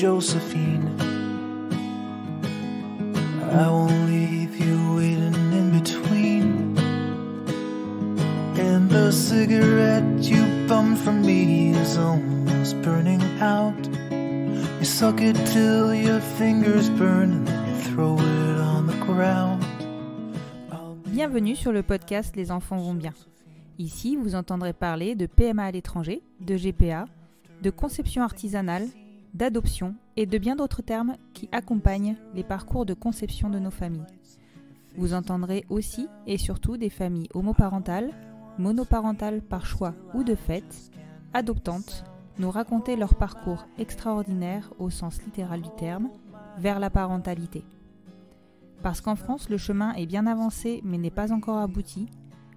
Josephine. I won't leave you waiting in between. And the cigarette you bummed from me is almost burning out. You suck it till your fingers burn and then you throw it on the ground. Bienvenue sur le podcast Les enfants vont bien. Ici, vous entendrez parler de PMA à l'étranger, de GPA, de conception artisanale, d'adoption et de bien d'autres termes qui accompagnent les parcours de conception de nos familles. Vous entendrez aussi et surtout des familles homoparentales, monoparentales par choix ou de fait, adoptantes, nous raconter leur parcours extraordinaire au sens littéral du terme, vers la parentalité. Parce qu'en France, le chemin est bien avancé mais n'est pas encore abouti,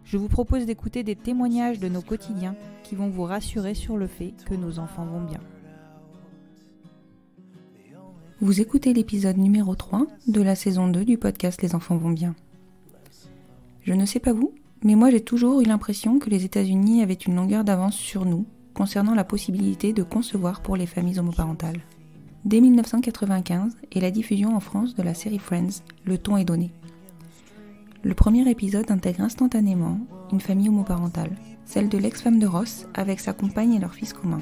je vous propose d'écouter des témoignages de nos quotidiens qui vont vous rassurer sur le fait que nos enfants vont bien. Vous écoutez l'épisode numéro 3 de la saison 2 du podcast Les enfants vont bien. Je ne sais pas vous, mais moi j'ai toujours eu l'impression que les États-Unis avaient une longueur d'avance sur nous concernant la possibilité de concevoir pour les familles homoparentales. Dès 1995 et la diffusion en France de la série Friends, le ton est donné. Le premier épisode intègre instantanément une famille homoparentale, celle de l'ex-femme de Ross avec sa compagne et leur fils commun.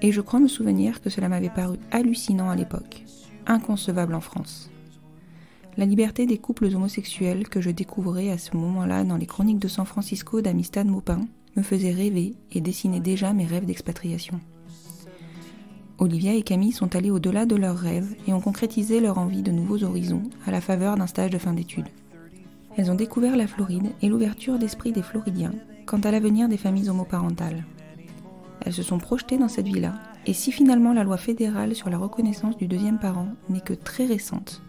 Et je crois me souvenir que cela m'avait paru hallucinant à l'époque, inconcevable en France. La liberté des couples homosexuels que je découvrais à ce moment-là dans les chroniques de San Francisco d'Amistad Maupin me faisait rêver et dessinait déjà mes rêves d'expatriation. Olivia et Camille sont allées au-delà de leurs rêves et ont concrétisé leur envie de nouveaux horizons à la faveur d'un stage de fin d'études. Elles ont découvert la Floride et l'ouverture d'esprit des Floridiens quant à l'avenir des familles homoparentales. Elles se sont projetées dans cette vie-là, et si finalement la loi fédérale sur la reconnaissance du deuxième parent n'est que très récente,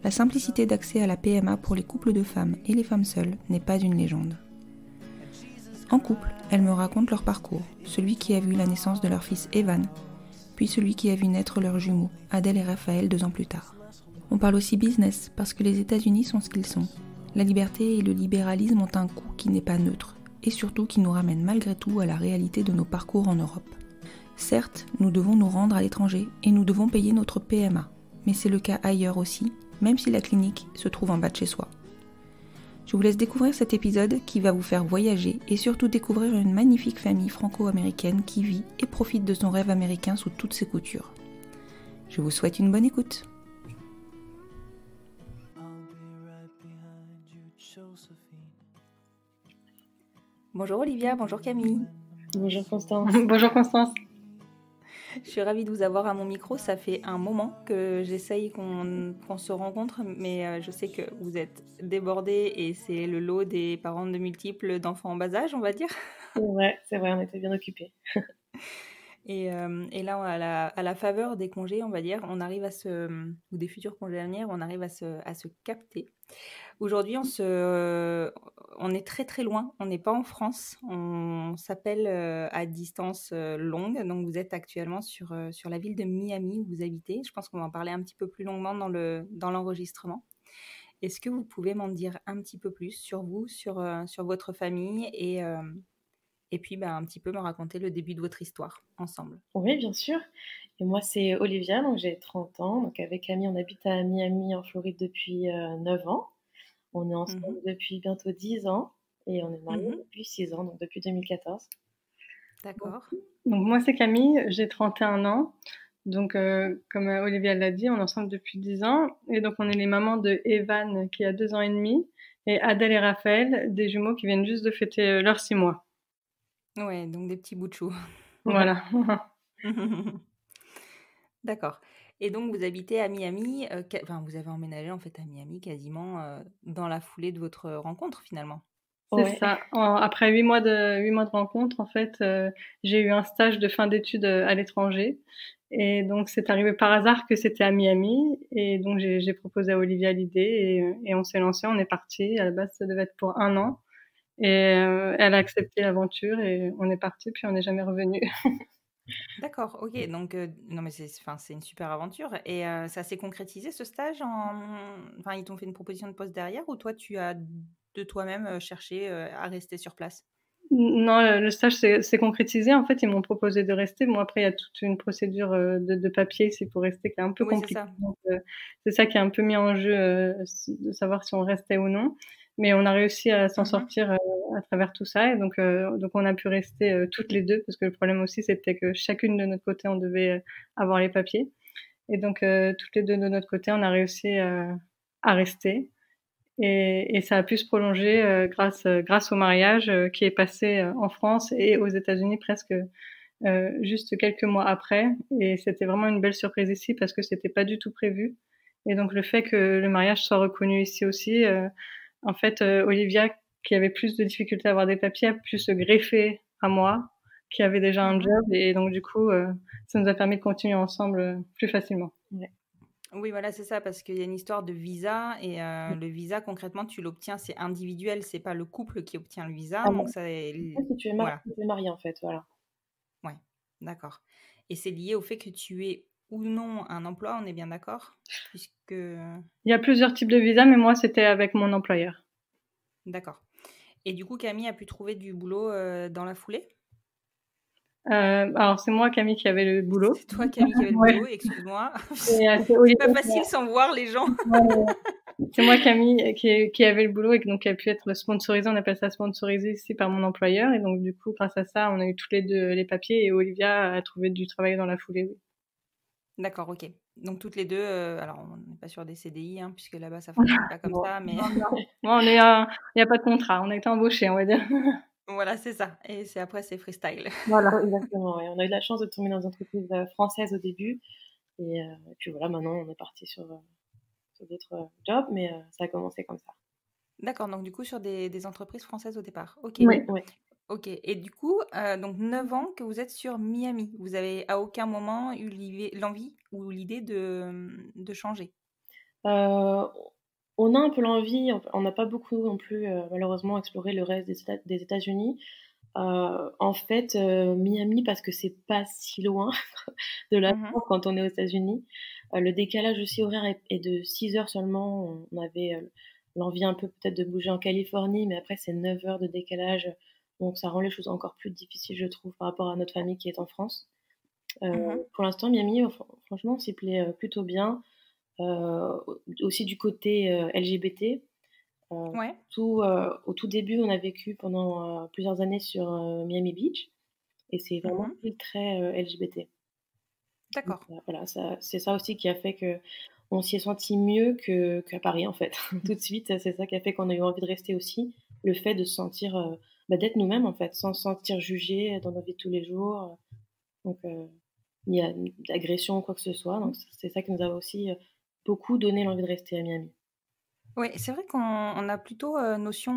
la simplicité d'accès à la PMA pour les couples de femmes et les femmes seules n'est pas une légende. En couple, elles me racontent leur parcours, celui qui a vu la naissance de leur fils Evan, puis celui qui a vu naître leurs jumeaux, Adèle et Raphaël 2 ans plus tard. On parle aussi business, parce que les États-Unis sont ce qu'ils sont. La liberté et le libéralisme ont un coût qui n'est pas neutre, et surtout qui nous ramène malgré tout à la réalité de nos parcours en Europe. Certes, nous devons nous rendre à l'étranger et nous devons payer notre PMA, mais c'est le cas ailleurs aussi, même si la clinique se trouve en bas de chez soi. Je vous laisse découvrir cet épisode qui va vous faire voyager et surtout découvrir une magnifique famille franco-américaine qui vit et profite de son rêve américain sous toutes ses coutures. Je vous souhaite une bonne écoute. Bonjour Olivia, bonjour Camille. Bonjour Constance. Bonjour Constance. Je suis ravie de vous avoir à mon micro. Ça fait un moment que j'essaye qu'on se rencontre, mais je sais que vous êtes débordés et c'est le lot des parents de multiples d'enfants en bas âge, on va dire. C'est vrai, on était bien occupés. Et là, à la faveur des congés, on va dire, on arrive ou des futurs congés à venir, on arrive à se capter. Aujourd'hui, on est très très loin, on n'est pas en France, on s'appelle à distance longue, donc vous êtes actuellement sur la ville de Miami où vous habitez. Je pense qu'on va en parler un petit peu plus longuement dans l'enregistrement. Est-ce que vous pouvez m'en dire un petit peu plus sur vous, sur votre famille et puis un petit peu me raconter le début de votre histoire ensemble? Oui, bien sûr. Et moi, c'est Olivia, donc j'ai 30 ans. Donc avec Camille, on habite à Miami en Floride depuis 9 ans. On est ensemble depuis bientôt 10 ans et on est mariés depuis 6 ans, donc depuis 2014. D'accord. Donc moi, c'est Camille, j'ai 31 ans. Donc comme Olivia l'a dit, on est ensemble depuis 10 ans. Et donc on est les mamans de Evan qui a 2 ans et demi et Adèle et Raphaël, des jumeaux qui viennent juste de fêter leurs 6 mois. Ouais, donc des petits bouts de chou. Voilà. D'accord. Et donc, vous habitez à Miami, vous avez emménagé en fait à Miami quasiment dans la foulée de votre rencontre finalement. C'est ça. Après 8 mois de rencontre, en fait, j'ai eu un stage de fin d'études à l'étranger. Et donc, c'est arrivé par hasard que c'était à Miami. Et donc, j'ai proposé à Olivia l'idée et on s'est lancé, on est parti. À la base, ça devait être pour 1 an. Et elle a accepté l'aventure et on est parti, puis on n'est jamais revenu. D'accord, ok. Donc, non, mais c'est une super aventure. Et ça s'est concrétisé ce stage ils t'ont fait une proposition de poste derrière ou toi, tu as de toi-même cherché à rester sur place? Non, le stage s'est concrétisé. En fait, ils m'ont proposé de rester. Bon, après, il y a toute une procédure de papier, c'est pour rester, qui est un peu Oui, c'est compliquée. ça. Donc, c'est ça qui est un peu mis en jeu, de savoir si on restait ou non. Mais on a réussi à s'en sortir à travers tout ça. Et donc on a pu rester toutes les deux, parce que le problème aussi, c'était que chacune de notre côté, on devait avoir les papiers. Et donc, toutes les deux de notre côté, on a réussi à rester. Et ça a pu se prolonger grâce au mariage qui est passé en France et aux États-Unis presque juste quelques mois après. Et c'était vraiment une belle surprise ici parce que c'était pas du tout prévu. Et donc le fait que le mariage soit reconnu ici aussi, en fait, Olivia, qui avait plus de difficultés à avoir des papiers, a pu se greffer à moi, qui avait déjà un job. Et donc du coup, ça nous a permis de continuer ensemble plus facilement. Ouais. Oui, voilà, c'est ça, parce qu'il y a une histoire de visa et le visa, concrètement, tu l'obtiens, c'est individuel, c'est pas le couple qui obtient le visa. Ah Donc, non, ça, si tu es voilà, marié, en fait, voilà. ouais, d'accord. Et c'est lié au fait que tu aies ou non un emploi, on est bien d'accord? Puisque... Il y a plusieurs types de visas, mais moi, c'était avec mon employeur. D'accord. Et du coup, Camille a pu trouver du boulot dans la foulée? Alors, c'est moi, Camille, qui avait le boulot. C'est toi, Camille, qui avait le Ouais. boulot, excuse-moi. C'est C'est pas facile sans voir les gens. C'est moi, Camille, qui avait le boulot et donc qui a pu être sponsorisée. On appelle ça sponsorisé ici par mon employeur. Et donc, du coup, grâce à ça, on a eu toutes les deux les papiers et Olivia a trouvé du travail dans la foulée. Oui. D'accord, ok. Donc, toutes les deux, alors on n'est pas sur des CDI, hein, puisque là-bas, ça fonctionne pas comme ça, mais... Bon, il n'y a pas de contrat. On a été embauchés, on va dire. Voilà, c'est ça. Et après, c'est freestyle. Voilà, exactement. Ouais. On a eu la chance de tomber dans une entreprise française au début. Et puis voilà, maintenant, on est parti sur d'autres jobs, mais ça a commencé comme ça. D'accord, donc du coup, sur des entreprises françaises au départ. Ok. Oui. Ok. Et du coup, donc 9 ans que vous êtes sur Miami. Vous avez à aucun moment eu l'envie ou l'idée de changer? On a un peu l'envie, on n'a pas beaucoup non plus, malheureusement, exploré le reste des États-Unis. En fait, Miami, parce que c'est pas si loin de la France quand on est aux États-Unis. Le décalage aussi horaire est de 6 heures seulement. On avait l'envie un peu peut-être de bouger en Californie, mais après, c'est 9 heures de décalage. Donc, ça rend les choses encore plus difficiles, je trouve, par rapport à notre famille qui est en France. Pour l'instant, Miami, franchement, on s'y plaît plutôt bien. Aussi du côté LGBT. Ouais. Au tout début, on a vécu pendant plusieurs années sur Miami Beach et c'est vraiment une ville très LGBT. D'accord. Donc, voilà, c'est ça aussi qui a fait que on s'y est senti mieux qu'à Paris en fait. Tout de suite, c'est ça qui a fait qu'on a eu envie de rester aussi. Le fait de se sentir, d'être nous-mêmes en fait, sans se sentir jugé dans nos vies de tous les jours. Donc, il y a d'agression ou quoi que ce soit. Donc, c'est ça qui nous a aussi beaucoup donné l'envie de rester à Miami. Oui, c'est vrai qu'on a plutôt notion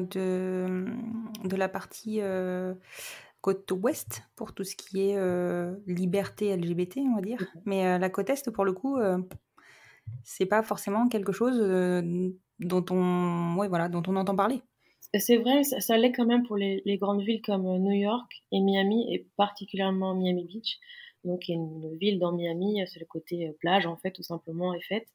de la partie côte ouest pour tout ce qui est liberté LGBT, on va dire. Mais la côte est, pour le coup, c'est pas forcément quelque chose dont on entend parler. C'est vrai, ça l'est quand même pour les grandes villes comme New York et Miami, et particulièrement Miami Beach. Donc, il y a une ville dans Miami, c'est le côté plage, en fait, tout simplement, et fête.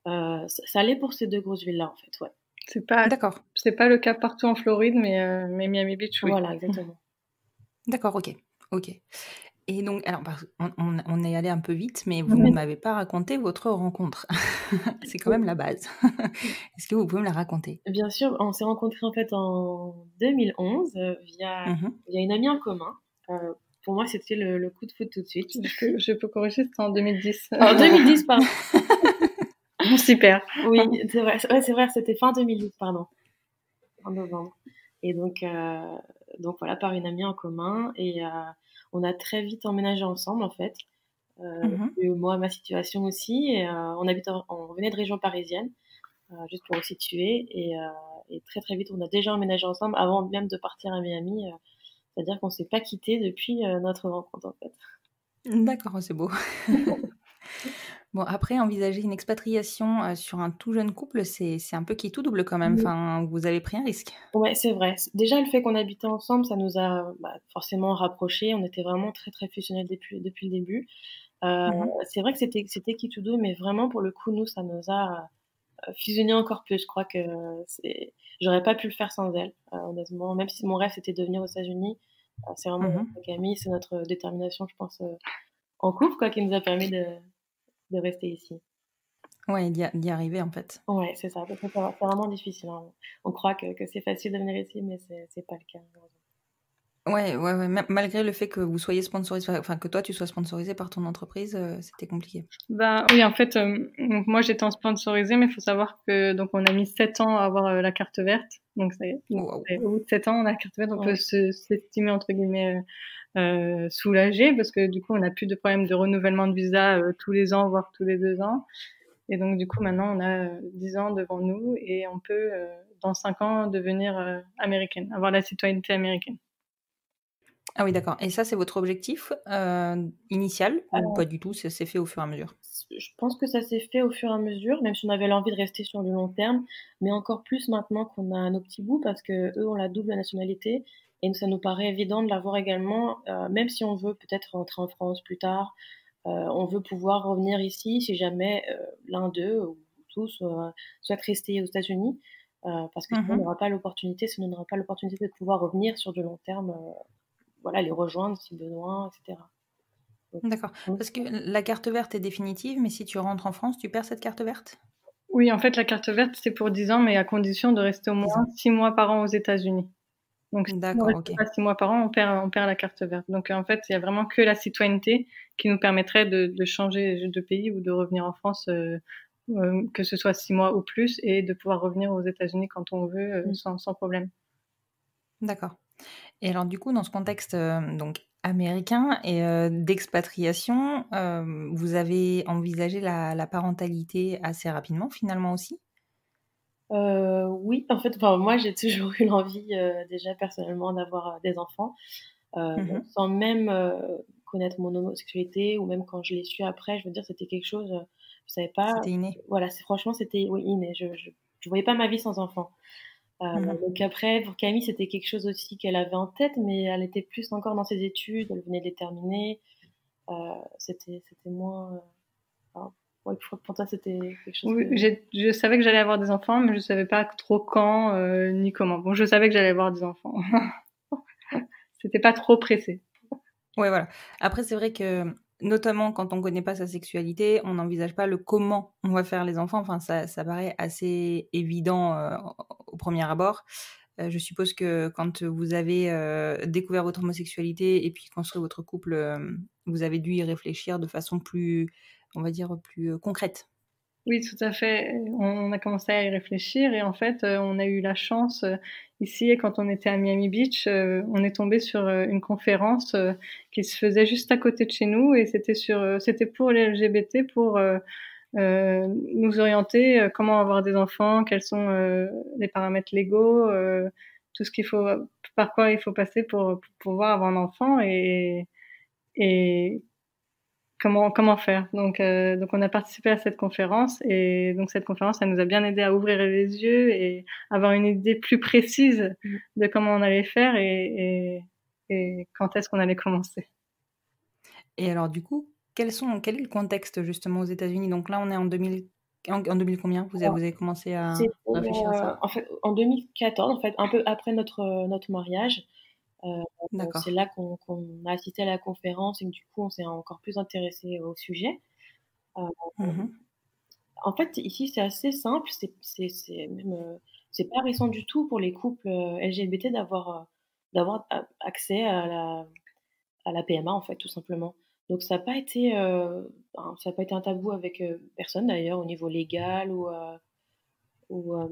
Ça l'est pour ces deux grosses villes-là, en fait, ouais. D'accord. C'est pas le cas partout en Floride, mais Miami Beach, oui. Voilà, exactement. D'accord, ok. Et donc, alors, on est allé un peu vite, mais vous ne m'avez pas raconté votre rencontre. C'est quand même la base. Est-ce que vous pouvez me la raconter? Bien sûr, on s'est rencontrés en fait en 2011 via une amie en commun. Pour moi, c'était le coup de foudre tout de suite. Je peux corriger, c'était en 2010. En 2010, pardon. Super. Oui, c'est vrai. Ouais, c'est vrai, c'était fin 2010, pardon. En novembre. Et donc voilà, par une amie en commun. Et on a très vite emménagé ensemble, en fait. Moi, ma situation aussi. Et on venait de région parisienne, juste pour vous situer. Et très, très vite, on a déjà emménagé ensemble avant même de partir à Miami. C'est-à-dire qu'on ne s'est pas quittés depuis notre rencontre, en fait. D'accord, c'est beau. Bon, après, envisager une expatriation sur un tout jeune couple, c'est un peu qui est tout double quand même. Enfin, vous avez pris un risque. Ouais, c'est vrai. Déjà, le fait qu'on habitait ensemble, ça nous a forcément rapprochés. On était vraiment très, très fusionnels depuis le début. C'est vrai que c'était qui tout double, mais vraiment, pour le coup, nous, ça nous a fusionné encore plus. Je crois que j'aurais pas pu le faire sans elle, honnêtement. Même si mon rêve c'était de venir aux États-Unis, c'est vraiment Camille, c'est notre détermination, je pense, en couple, quoi, qui nous a permis de rester ici. Ouais, d'y arriver en fait. Ouais, c'est ça. C'est vraiment difficile. Hein. On croit que c'est facile de venir ici, mais c'est pas le cas. Ouais. Malgré le fait que vous soyez sponsorisé, enfin que toi tu sois sponsorisé par ton entreprise, c'était compliqué. Bah oui, en fait, donc moi j'étais en sponsorisé, mais il faut savoir que donc on a mis 7 ans à avoir la carte verte. Donc Wow. au bout de 7 ans, on a la carte verte, on peut s'estimer entre guillemets soulagé parce que du coup on n'a plus de problème de renouvellement de visa tous les ans, voire tous les 2 ans. Et donc du coup maintenant on a 10 ans devant nous et on peut dans 5 ans devenir américaine, avoir la citoyenneté américaine. Ah oui, d'accord. Et ça, c'est votre objectif initial ou pas du tout? Ça s'est fait au fur et à mesure? Je pense que ça s'est fait au fur et à mesure, même si on avait l'envie de rester sur le long terme, mais encore plus maintenant qu'on a nos petits bouts, parce que eux ont la double nationalité, et ça nous paraît évident de l'avoir également, même si on veut peut-être rentrer en France plus tard, on veut pouvoir revenir ici si jamais l'un d'eux ou tous souhaite rester aux États-Unis, parce que sinon on n'aura pas l'opportunité, de pouvoir revenir sur du long terme, voilà, les rejoindre si besoin, etc. D'accord. Parce que la carte verte est définitive, mais si tu rentres en France, tu perds cette carte verte? Oui, en fait, la carte verte, c'est pour 10 ans, mais à condition de rester au moins 6 mois par an aux États-Unis. Donc, si on ne reste pas 6 mois par an, on perd la carte verte. Donc, en fait, il y a vraiment que la citoyenneté qui nous permettrait de changer de pays ou de revenir en France, que ce soit 6 mois ou plus, et de pouvoir revenir aux États-Unis quand on veut, sans problème. D'accord. Et alors, du coup, dans ce contexte donc américain et d'expatriation, vous avez envisagé la parentalité assez rapidement, finalement aussi? Oui, en fait, moi, j'ai toujours eu l'envie, déjà personnellement d'avoir des enfants, sans même connaître mon homosexualité ou même quand je l'ai su après, je veux dire, c'était quelque chose, je savais pas. C'était inné. Voilà, franchement, c'était inné. Je voyais pas ma vie sans enfant. Donc après, pour Camille, c'était quelque chose aussi qu'elle avait en tête, mais elle était plus encore dans ses études, elle venait de les terminer. C'était moins. Ouais, pour toi, c'était quelque chose. Oui, je savais que j'allais avoir des enfants, mais je savais pas trop quand ni comment. Bon, je savais que j'allais avoir des enfants. C'était pas trop pressé. Ouais, voilà. Après, c'est vrai que, notamment quand on connaît pas sa sexualité, on n'envisage pas le comment on va faire les enfants. Enfin, ça paraît assez évident au premier abord. Je suppose que quand vous avez découvert votre homosexualité et puis construit votre couple, vous avez dû y réfléchir de façon plus, on va dire, plus concrète. Oui, tout à fait. On a commencé à y réfléchir et en fait, on a eu la chance ici, quand on était à Miami Beach, on est tombé sur une conférence qui se faisait juste à côté de chez nous et c'était pour les LGBT, pour nous orienter comment avoir des enfants, quels sont les paramètres légaux, tout ce qu'il faut, par quoi il faut passer pour pouvoir avoir un enfant et comment faire. Donc on a participé à cette conférence et donc cette conférence, ça nous a bien aidé à ouvrir les yeux et avoir une idée plus précise de comment on allait faire et quand est-ce qu'on allait commencer. Et alors du coup, quel est le contexte justement aux États-Unis? Donc là, on est en 2000 combien vous avez commencé à réfléchir à ça? En fait, en 2014, en fait, un peu après notre mariage. C'est là qu'on a assisté à la conférence et que du coup, on s'est encore plus intéressé au sujet. En fait, ici, c'est assez simple. C'est pas récent du tout pour les couples LGBT d'avoir accès à la PMA, en fait, tout simplement. Donc, ça n'a pas été un tabou avec personne d'ailleurs au niveau légal ou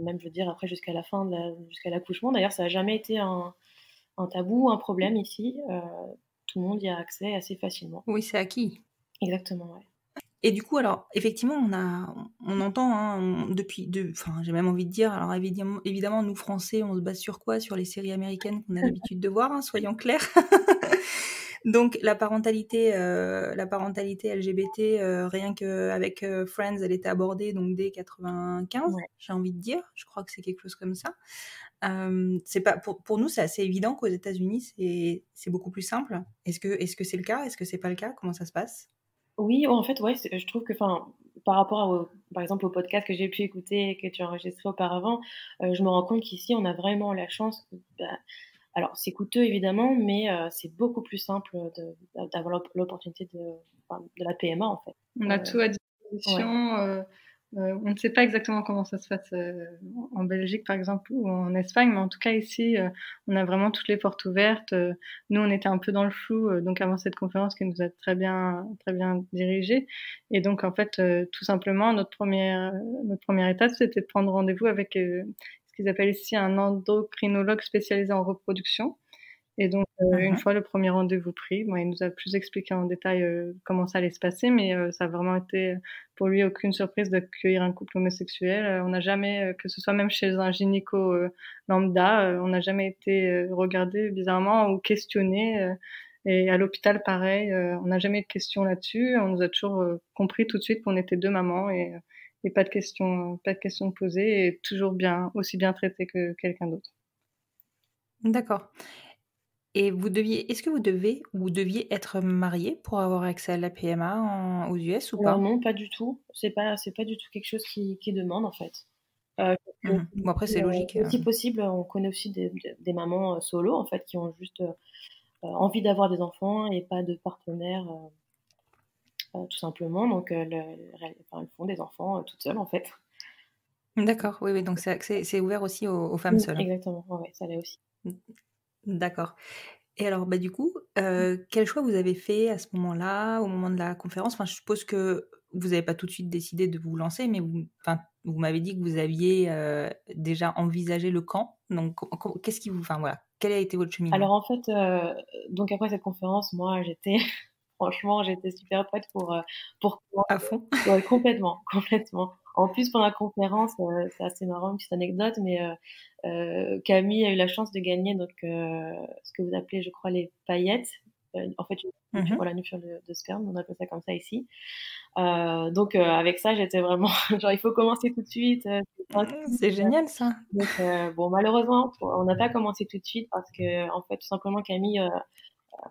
même, je veux dire, après jusqu'à la fin jusqu'à l'accouchement. D'ailleurs, ça n'a jamais été un tabou, un problème ici. Tout le monde y a accès assez facilement. Oui, c'est acquis. Exactement, ouais. Et du coup, alors, effectivement, on entend hein, j'ai même envie de dire, alors évidemment, nous Français, on se base sur quoi? Sur les séries américaines qu'on a l'habitude de voir, hein, soyons clairs. Donc la parentalité LGBT, rien qu'avec Friends, elle était abordée donc dès 95, j'ai envie de dire. Je crois que c'est quelque chose comme ça. C'est pas pour nous, c'est assez évident qu'aux États-Unis, c'est beaucoup plus simple. Est-ce que c'est le cas? Est-ce que c'est pas le cas? Comment ça se passe? Oui, en fait, ouais, je trouve que, par rapport par exemple, au podcast que j'ai pu écouter et que tu as enregistré auparavant, je me rends compte qu'ici, on a vraiment la chance, alors c'est coûteux évidemment, mais c'est beaucoup plus simple d'avoir l'opportunité de la PMA en fait. On a tout à disposition. Ouais. On ne sait pas exactement comment ça se passe en Belgique, par exemple, ou en Espagne, mais en tout cas ici, on a vraiment toutes les portes ouvertes. Nous, on était un peu dans le flou, donc avant cette conférence qui nous a très bien dirigés. Et donc, en fait, tout simplement, notre première étape, c'était de prendre rendez-vous avec ce qu'ils appellent ici un endocrinologue spécialisé en reproduction. Et donc, une fois le premier rendez-vous pris, bon, il nous a plus expliqué en détail comment ça allait se passer, mais ça a vraiment été pour lui aucune surprise d'accueillir un couple homosexuel. On n'a jamais, que ce soit même chez un gynéco lambda, on n'a jamais été regardé bizarrement ou questionné. Et à l'hôpital, pareil, on n'a jamais eu de questions là-dessus. On nous a toujours compris tout de suite qu'on était deux mamans et pas de questions posées et toujours aussi bien traités que quelqu'un d'autre. D'accord. Et est-ce que vous deviez être mariés pour avoir accès à la PMA aux US ou pas? Non, pas du tout. C'est pas du tout quelque chose qui demande en fait. Bon, après, c'est logique. Si possible, on connaît aussi des mamans solo en fait qui ont juste envie d'avoir des enfants et pas de partenaire, tout simplement. Donc elles font des enfants toutes seules en fait. D'accord, oui, donc c'est ouvert aussi aux femmes seules. Exactement, ouais, ça l'est aussi. D'accord. Et alors, du coup, quel choix vous avez fait à ce moment-là, au moment de la conférence? Enfin, je suppose que vous n'avez pas tout de suite décidé de vous lancer, mais vous m'avez dit que vous aviez déjà envisagé le camp. Donc, qu'est-ce qui enfin voilà, quel a été votre cheminement? Alors en fait, donc après cette conférence, moi, franchement, j'étais super prête pour À fond? Ouais, complètement. En plus, pendant la conférence, c'est assez marrant, une petite anecdote, mais Camille a eu la chance de gagner donc ce que vous appelez, je crois, les paillettes. En fait, voilà, une nuture de sperme, on appelle ça comme ça ici. Donc avec ça, j'étais vraiment genre il faut commencer tout de suite. C'est génial ça. Donc bon, malheureusement, on n'a pas commencé tout de suite parce que en fait, tout simplement, Camille a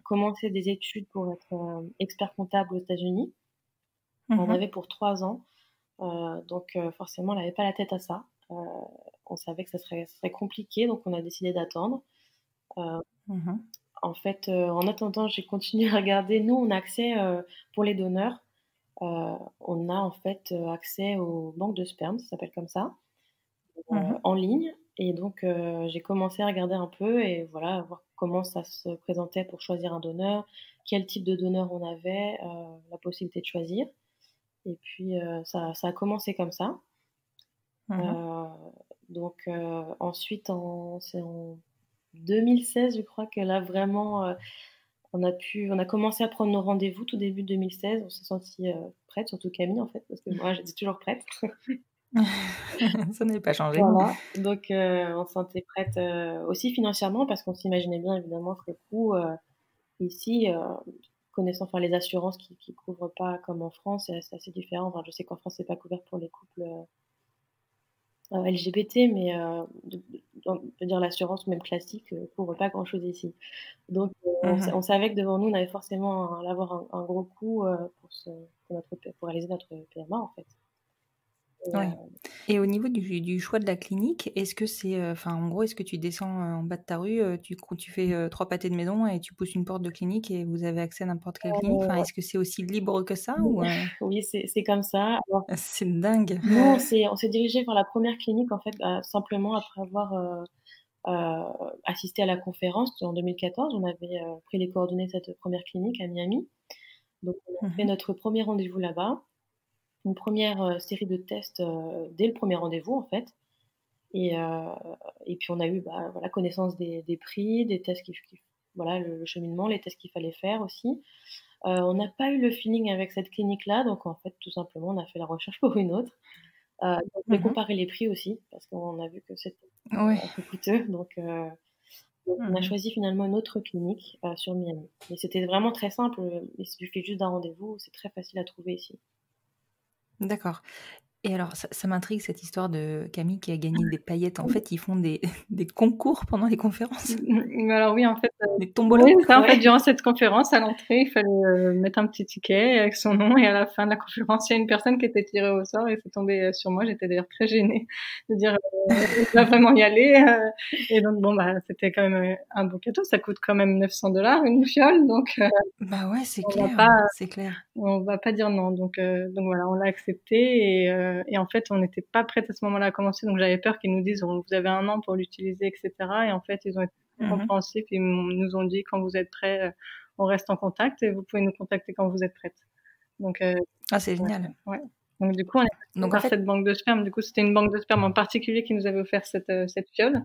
commencé des études pour être expert comptable aux États-Unis. On en avait pour 3 ans. Donc forcément, elle n'avait pas la tête à ça. On savait que ça serait compliqué, donc on a décidé d'attendre. En fait, en attendant, j'ai continué à regarder. Nous, on a accès pour les donneurs. On a en fait accès aux banques de sperme, ça s'appelle comme ça, en ligne. Et donc, j'ai commencé à regarder un peu et voilà, voir comment ça se présentait pour choisir un donneur, quel type de donneur on avait, la possibilité de choisir. Et puis, ça a commencé comme ça. Donc, ensuite, c'est en 2016, je crois que là, vraiment, on a commencé à prendre nos rendez-vous tout début 2016. On s'est sentis prêtes, surtout Camille, en fait, parce que moi, j'étais toujours prête. Ça n'avait pas changé. Voilà, donc on se sentait prête aussi financièrement parce qu'on s'imaginait bien évidemment que le coût ici, connaissant les assurances qui couvrent pas comme en France, c'est assez différent. Enfin, je sais qu'en France, c'est pas couvert pour les couples LGBT, mais je veux dire l'assurance même classique couvre pas grand-chose ici. Donc on savait que devant nous, on allait forcément avoir un gros coût pour réaliser notre PMA en fait. Et au niveau du choix de la clinique, est-ce que c'est, en gros, est-ce que tu descends en bas de ta rue, tu fais 3 pâtés de maison et tu pousses une porte de clinique et vous avez accès à n'importe quelle clinique? Enfin, est-ce que c'est aussi libre que ça ou Oui, c'est comme ça. Alors, c'est dingue. nous, on s'est dirigé vers la première clinique en fait, simplement après avoir assisté à la conférence en 2014. On avait pris les coordonnées de cette première clinique à Miami. Donc, on a fait notre premier rendez-vous là-bas. Une première série de tests dès le premier rendez-vous en fait. Et puis on a eu connaissance des prix, des tests le cheminement, les tests qu'il fallait faire aussi. On n'a pas eu le feeling avec cette clinique-là, donc en fait tout simplement on a fait la recherche pour une autre. On a comparé les prix aussi parce qu'on a vu que c'était un peu coûteux, donc on a choisi finalement une autre clinique sur Miami. Mais c'était vraiment très simple, il suffit juste d'un rendez-vous, c'est très facile à trouver ici. D'accord. Et alors, ça m'intrigue cette histoire de Camille qui a gagné des paillettes. En fait, ils font des concours pendant les conférences? Alors oui, en fait, des tombolas. Oui, ça, en fait, durant cette conférence, à l'entrée, il fallait mettre un petit ticket avec son nom, et à la fin de la conférence, il y a une personne qui était tirée au sort et c'est tombé sur moi. J'étais d'ailleurs très gênée de dire on va vraiment y aller. Et donc bon, bah c'était quand même un beau cadeau. Ça coûte quand même $900 une fiole, donc Bah ouais, c'est on clair, va pas c'est clair. on va pas dire non. Donc voilà, on l'a accepté, et en fait, on n'était pas prête à ce moment-là à commencer. Donc j'avais peur qu'ils nous disent vous avez un an pour l'utiliser, etc. Et en fait, ils ont été compréhensifs. Ils nous ont dit quand vous êtes prêts, on reste en contact et vous pouvez nous contacter quand vous êtes prêtes. Donc Ah, c'est génial. ouais. Donc du coup, on est passé par cette banque de sperme. Du coup, c'était une banque de sperme en particulier qui nous avait offert cette fiole.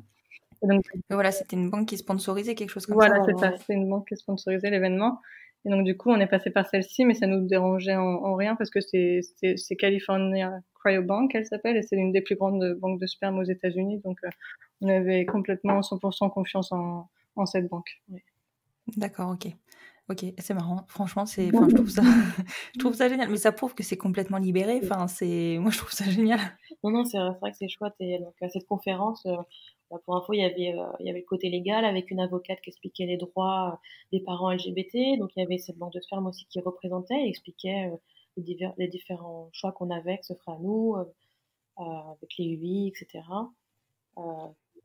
Et donc, voilà, c'était une banque qui sponsorisait quelque chose comme ça. ça. Voilà, c'est ça. C'était une banque qui sponsorisait l'événement. Et donc du coup, on est passé par celle-ci, mais ça nous dérangeait en rien parce que c'est California Cryobank, elle s'appelle, et c'est l'une des plus grandes banques de sperme aux États-Unis. Donc on avait complètement 100% confiance en cette banque. Oui. D'accord, ok, c'est marrant. Franchement, je trouve ça génial. Mais ça prouve que c'est complètement libéré. Enfin, moi, je trouve ça génial. Non, c'est vrai que c'est chouette. Et donc à cette conférence, pour info, il y avait le côté légal avec une avocate qui expliquait les droits des parents LGBT. Donc il y avait cette banque de sperme aussi qui représentait et expliquait les différents choix qu'on avait, que ce ferait à nous, avec les UI, etc.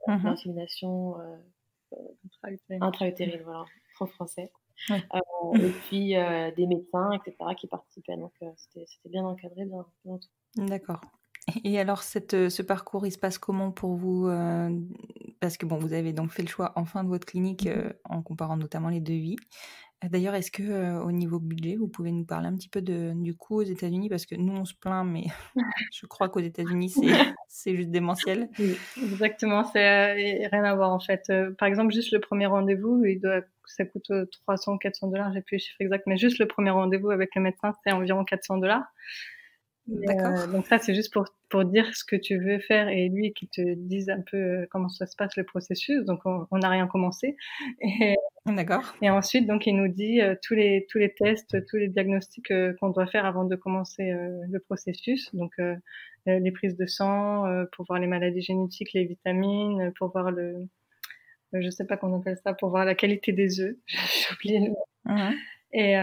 L'insémination intra-utérine, voilà, en français. Ouais. Et puis des médecins, etc., qui participaient. Donc c'était bien encadré, bien tout. D'accord. Et alors, ce parcours, il se passe comment pour vous parce que bon, vous avez donc fait le choix en fin de votre clinique en comparant notamment les devis. D'ailleurs, est-ce que au niveau budget, vous pouvez nous parler un petit peu du coût aux États-Unis? Parce que nous, on se plaint, mais je crois qu'aux États-Unis, c'est juste démentiel. Oui, exactement, c'est rien à voir en fait. Par exemple, juste le premier rendez-vous, ça coûte $300-400, j'ai plus le chiffre exact, mais juste le premier rendez-vous avec le médecin, c'est environ $400. D'accord. Donc ça, c'est juste pour dire ce que tu veux faire et lui qui te dise un peu comment ça se passe le processus. Donc on n'a rien commencé. D'accord. Et ensuite, donc il nous dit tous les tests, tous les diagnostics qu'on doit faire avant de commencer le processus. Donc les prises de sang pour voir les maladies génétiques, les vitamines, pour voir je sais pas comment on appelle ça, pour voir la qualité des œufs. J'ai oublié le nom. Et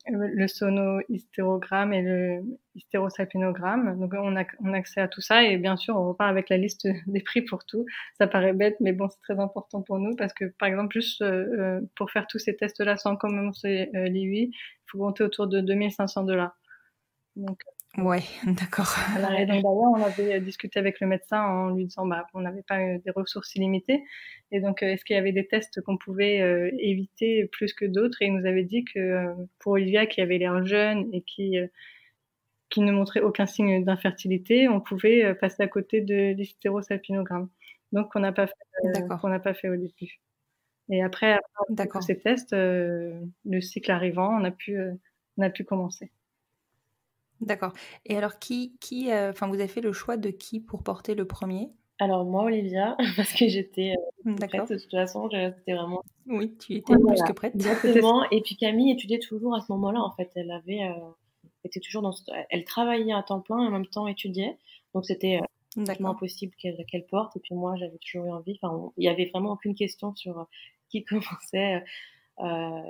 le sono-hystérogramme et le hystérosalpingogramme. Donc on a accès à tout ça, et bien sûr on repart avec la liste des prix pour tout. Ça paraît bête, mais bon, c'est très important pour nous parce que par exemple juste pour faire tous ces tests-là sans commencer l'IUI, il faut compter autour de $2,500. Donc ouais, d'accord. Voilà, et donc d'ailleurs, on avait discuté avec le médecin en lui disant on n'avait pas des ressources illimitées, et donc est-ce qu'il y avait des tests qu'on pouvait éviter plus que d'autres, et il nous avait dit que pour Olivia qui avait l'air jeune et qui ne montrait aucun signe d'infertilité, on pouvait passer à côté de l'hystérosalpingogramme. Donc qu'on n'a pas fait au début. Et après ces tests, le cycle arrivant, on a pu commencer. D'accord. Et alors, vous avez fait le choix de qui pour porter le premier? Alors moi, Olivia, parce que j'étais prête de toute façon, c'était vraiment... Oui, tu étais plus que prête. Exactement. Et puis Camille étudiait toujours à ce moment-là, en fait. Elle travaillait à temps plein et en même temps étudiait. Donc c'était impossible qu'elle porte. Et puis moi, j'avais toujours eu envie. Enfin, il y avait vraiment aucune question sur qui commençait à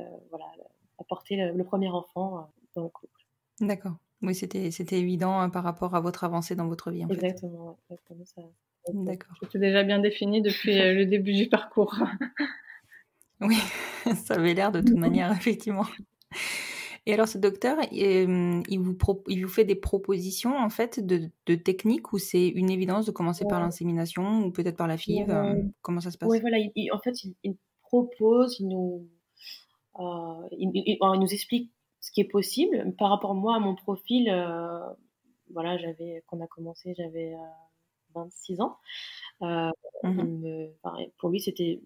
porter le premier enfant dans le couple. D'accord. Oui, c'était évident par rapport à votre avancée dans votre vie, en fait. Exactement, ça. D'accord. C'était déjà bien défini depuis le début du parcours. Oui, ça avait l'air de toute manière, effectivement. Et alors, ce docteur, il vous fait des propositions, en fait, de techniques, ou c'est une évidence de commencer par l'insémination ou peut-être par la FIV? Comment ça se passe? Oui, voilà, en fait, il propose, il nous explique ce qui est possible. Par rapport moi à mon profil, voilà, quand on a commencé, j'avais 26 ans. Pour lui, c'était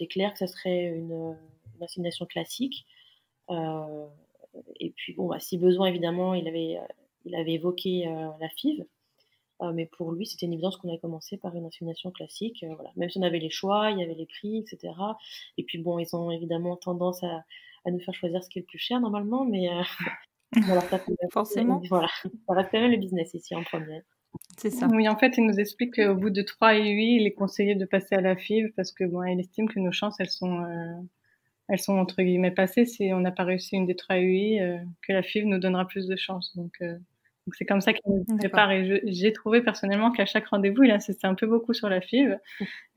clair que ça serait une insémination classique. Et puis bon, si besoin, évidemment, il avait évoqué la FIV. Mais pour lui, c'était une évidence qu'on avait commencé par une insémination classique. Voilà. Même si on avait les choix, il y avait les prix, etc. Et puis bon, ils ont évidemment tendance à nous faire choisir ce qui est le plus cher normalement, mais voilà, forcément. Voilà, ça reste quand même le business ici en premier. C'est ça. Oui, en fait, il nous explique qu'au bout de 3 IUI, il est conseillé de passer à la FIV parce que elle estime que nos chances, elles sont elles sont entre guillemets passées. Si on n'a pas réussi une des 3 UI, que la FIV nous donnera plus de chance. Donc c'est comme ça qu'elle nous prépare. Et j'ai trouvé personnellement qu'à chaque rendez-vous, il insistait un peu beaucoup sur la FIV.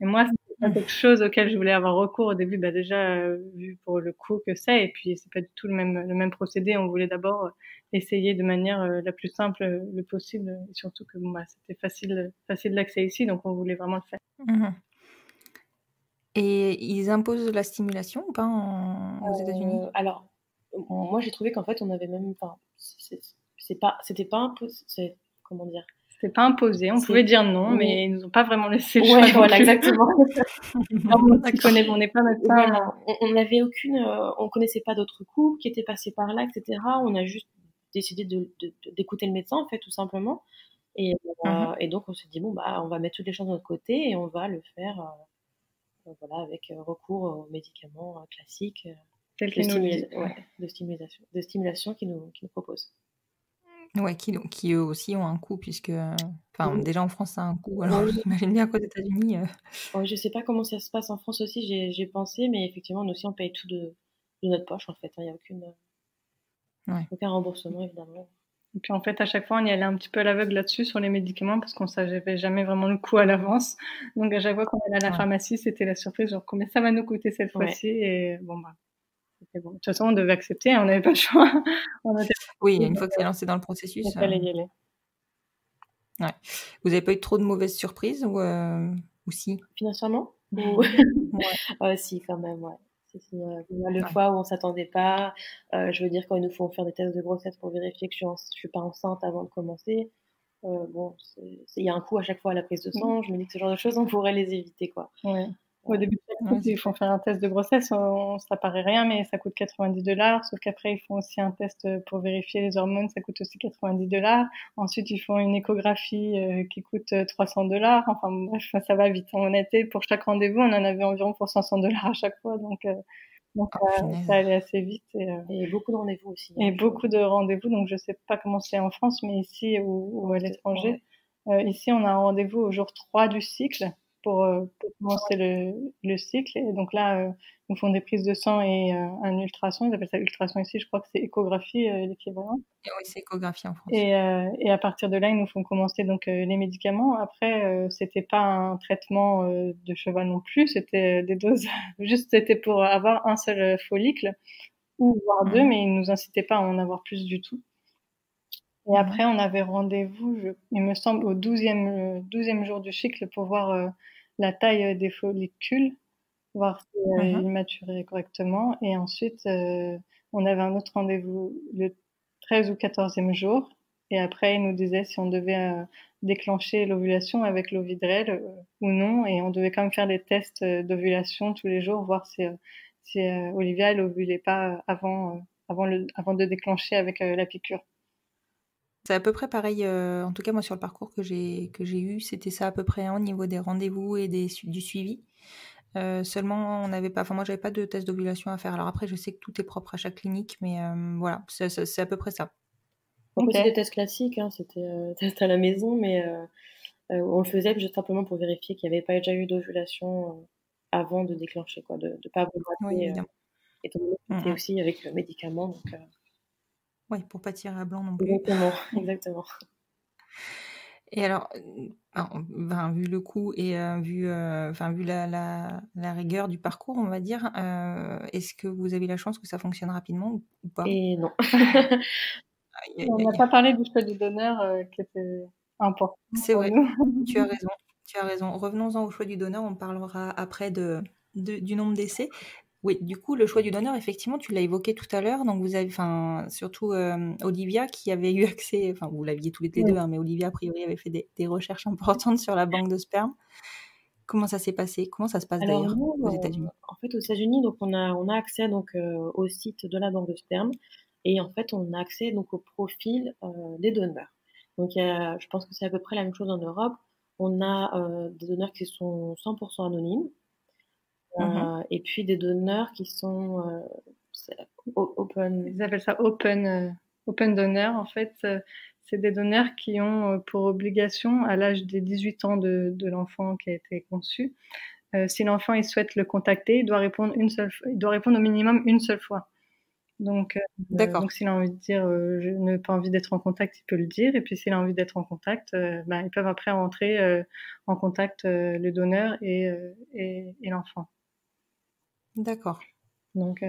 Et moi, c'est pas quelque chose auquel je voulais avoir recours au début. Déjà, vu pour le coût que c'est, et puis c'est pas du tout le même procédé. On voulait d'abord essayer de manière la plus simple le possible, et surtout que c'était facile d'accès ici, donc on voulait vraiment le faire. Et ils imposent la stimulation ou pas aux États-Unis? Alors, moi j'ai trouvé qu'en fait on avait même, enfin, c'était pas imposé, comment dire? C'était pas imposé, on pouvait dire non, mais ils nous ont pas vraiment laissé le choix. Ouais, voilà, exactement. On n'est pas médecin. Voilà, on n'avait on connaissait pas d'autres couples qui étaient passés par là, etc. On a juste décidé d'écouter le médecin, en fait, tout simplement. Et donc on s'est dit, bon, on va mettre toutes les chances de notre côté et on va le faire, voilà, avec recours aux médicaments classiques de stimulation qu'ils nous proposent. Ouais, qui eux aussi ont un coût, puisque déjà en France ça a un coût, alors j'imagine bien qu'aux États-Unis. Je sais pas comment ça se passe en France aussi, j'ai pensé, mais effectivement nous aussi on paye tout de notre poche en fait, il n'y a aucun remboursement évidemment. Et puis en fait à chaque fois on y allait un petit peu à l'aveugle là-dessus sur les médicaments, parce qu'on savait jamais vraiment le coût à l'avance. Donc à chaque fois qu'on allait à la pharmacie, c'était la surprise, genre combien ça va nous coûter cette fois-ci. Et c'était bon. De toute façon on devait accepter, on n'avait pas le choix. Oui, une fois que c'est lancé dans le processus. Il fallait y aller. Ouais. Vous n'avez pas eu trop de mauvaises surprises ou si? Financièrement? Si, quand même, ouais. Le fois où on s'attendait pas, je veux dire, quand ils nous font faire des tests de grossesse pour vérifier que je suis pas enceinte avant de commencer, il y a un coût à chaque fois à la prise de sang. Je me dis que ce genre de choses, on pourrait les éviter, quoi. Ouais. Au début, ils font faire un test de grossesse, ça paraît rien, mais ça coûte $90. Sauf qu'après, ils font aussi un test pour vérifier les hormones, ça coûte aussi $90. Ensuite, ils font une échographie qui coûte $300. Enfin bref, ça va vite. En honnêteté, pour chaque rendez-vous, on en avait environ pour $500 à chaque fois, donc ça allait assez vite. Et beaucoup de rendez-vous aussi. Et beaucoup de rendez-vous, donc je sais pas comment c'est en France, mais ici ou à l'étranger. Ici, on a un rendez-vous au jour 3 du cycle pour commencer le cycle. Et donc là, nous font des prises de sang et un ultrason. Ils appellent ça ultrason ici, je crois que c'est échographie l'équivalent. Oui, c'est échographie en France. Et à partir de là, ils nous font commencer donc les médicaments. Après, c'était pas un traitement de cheval non plus, c'était des doses. Juste, c'était pour avoir un seul follicle ou voire deux, mais ils nous incitaient pas à en avoir plus du tout. Et après, on avait rendez-vous, il me semble, au 12e jour du cycle pour voir la taille des follicules, voir s'ils maturaient correctement. Et ensuite, on avait un autre rendez-vous le 13 ou 14e jour. Et après, ils nous disaient si on devait déclencher l'ovulation avec l'Ovidrel ou non. Et on devait quand même faire des tests d'ovulation tous les jours, voir si Olivia, elle ovulait pas avant de déclencher avec la piqûre. C'est à peu près pareil, en tout cas moi sur le parcours que j'ai eu, c'était ça à peu près au niveau des rendez-vous et du suivi. Seulement on n'avait pas, moi j'avais pas de test d'ovulation à faire. Alors après je sais que tout est propre à chaque clinique, mais voilà, c'est à peu près ça. C'était des tests classiques, c'était test à la maison, mais on le faisait juste simplement pour vérifier qu'il n'y avait pas déjà eu d'ovulation avant de déclencher, quoi, de pas avoir raté. Oui, évidemment. Et c'était aussi avec le médicament, donc. Oui, pour pas tirer à blanc non plus. Exactement. Et alors, vu le coût et vu la rigueur du parcours, on va dire, est-ce que vous avez la chance que ça fonctionne rapidement ou pas? Et non. On n'a pas parlé du choix du donneur qui était important. C'est vrai, tu as raison. Revenons-en au choix du donneur, on parlera après du nombre d'essais. Oui, du coup, le choix du donneur, effectivement, tu l'as évoqué tout à l'heure. Donc, vous avez, surtout Olivia qui avait eu accès, vous l'aviez tous les deux, mais Olivia, a priori, avait fait des recherches importantes sur la banque de sperme. Comment ça s'est passé? Comment ça se passe d'ailleurs aux États-Unis? En fait, aux États-Unis, donc on a accès donc au site de la banque de sperme et en fait, on a accès donc au profil des donneurs. Donc, je pense que c'est à peu près la même chose en Europe. On a des donneurs qui sont 100% anonymes. Et puis des donneurs qui sont open. Ils appellent ça open donor. En fait, c'est des donneurs qui ont pour obligation, à l'âge des 18 ans de l'enfant qui a été conçu, si l'enfant il souhaite le contacter, il doit répondre au minimum une seule fois. Donc s'il a envie de dire je n'ai pas envie d'être en contact, il peut le dire. Et puis s'il a envie d'être en contact, ils peuvent après rentrer en contact le donneur et l'enfant. D'accord. Donc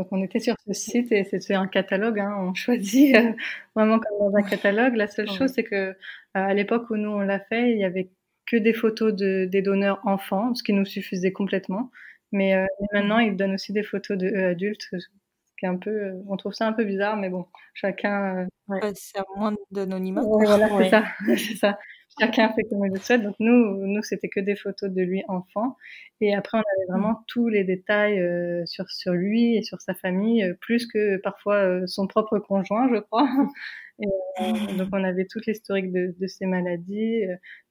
on était sur ce site et c'était un catalogue. On choisit vraiment comme dans un catalogue. La seule chose, c'est que à l'époque où nous on l'a fait, il y avait que des photos des donneurs enfants, ce qui nous suffisait complètement. Mais maintenant, ils donnent aussi des photos d'eux adultes, ce qui est un peu, on trouve ça un peu bizarre, mais bon, chacun. C'est à moins d'anonymat. Voilà, c'est ça, c'est ça. Chacun fait comme il le souhaite. Donc nous, c'était que des photos de lui enfant. Et après, on avait vraiment tous les détails sur lui et sur sa famille, plus que parfois son propre conjoint, je crois. Et donc on avait toute l'historique de ses maladies,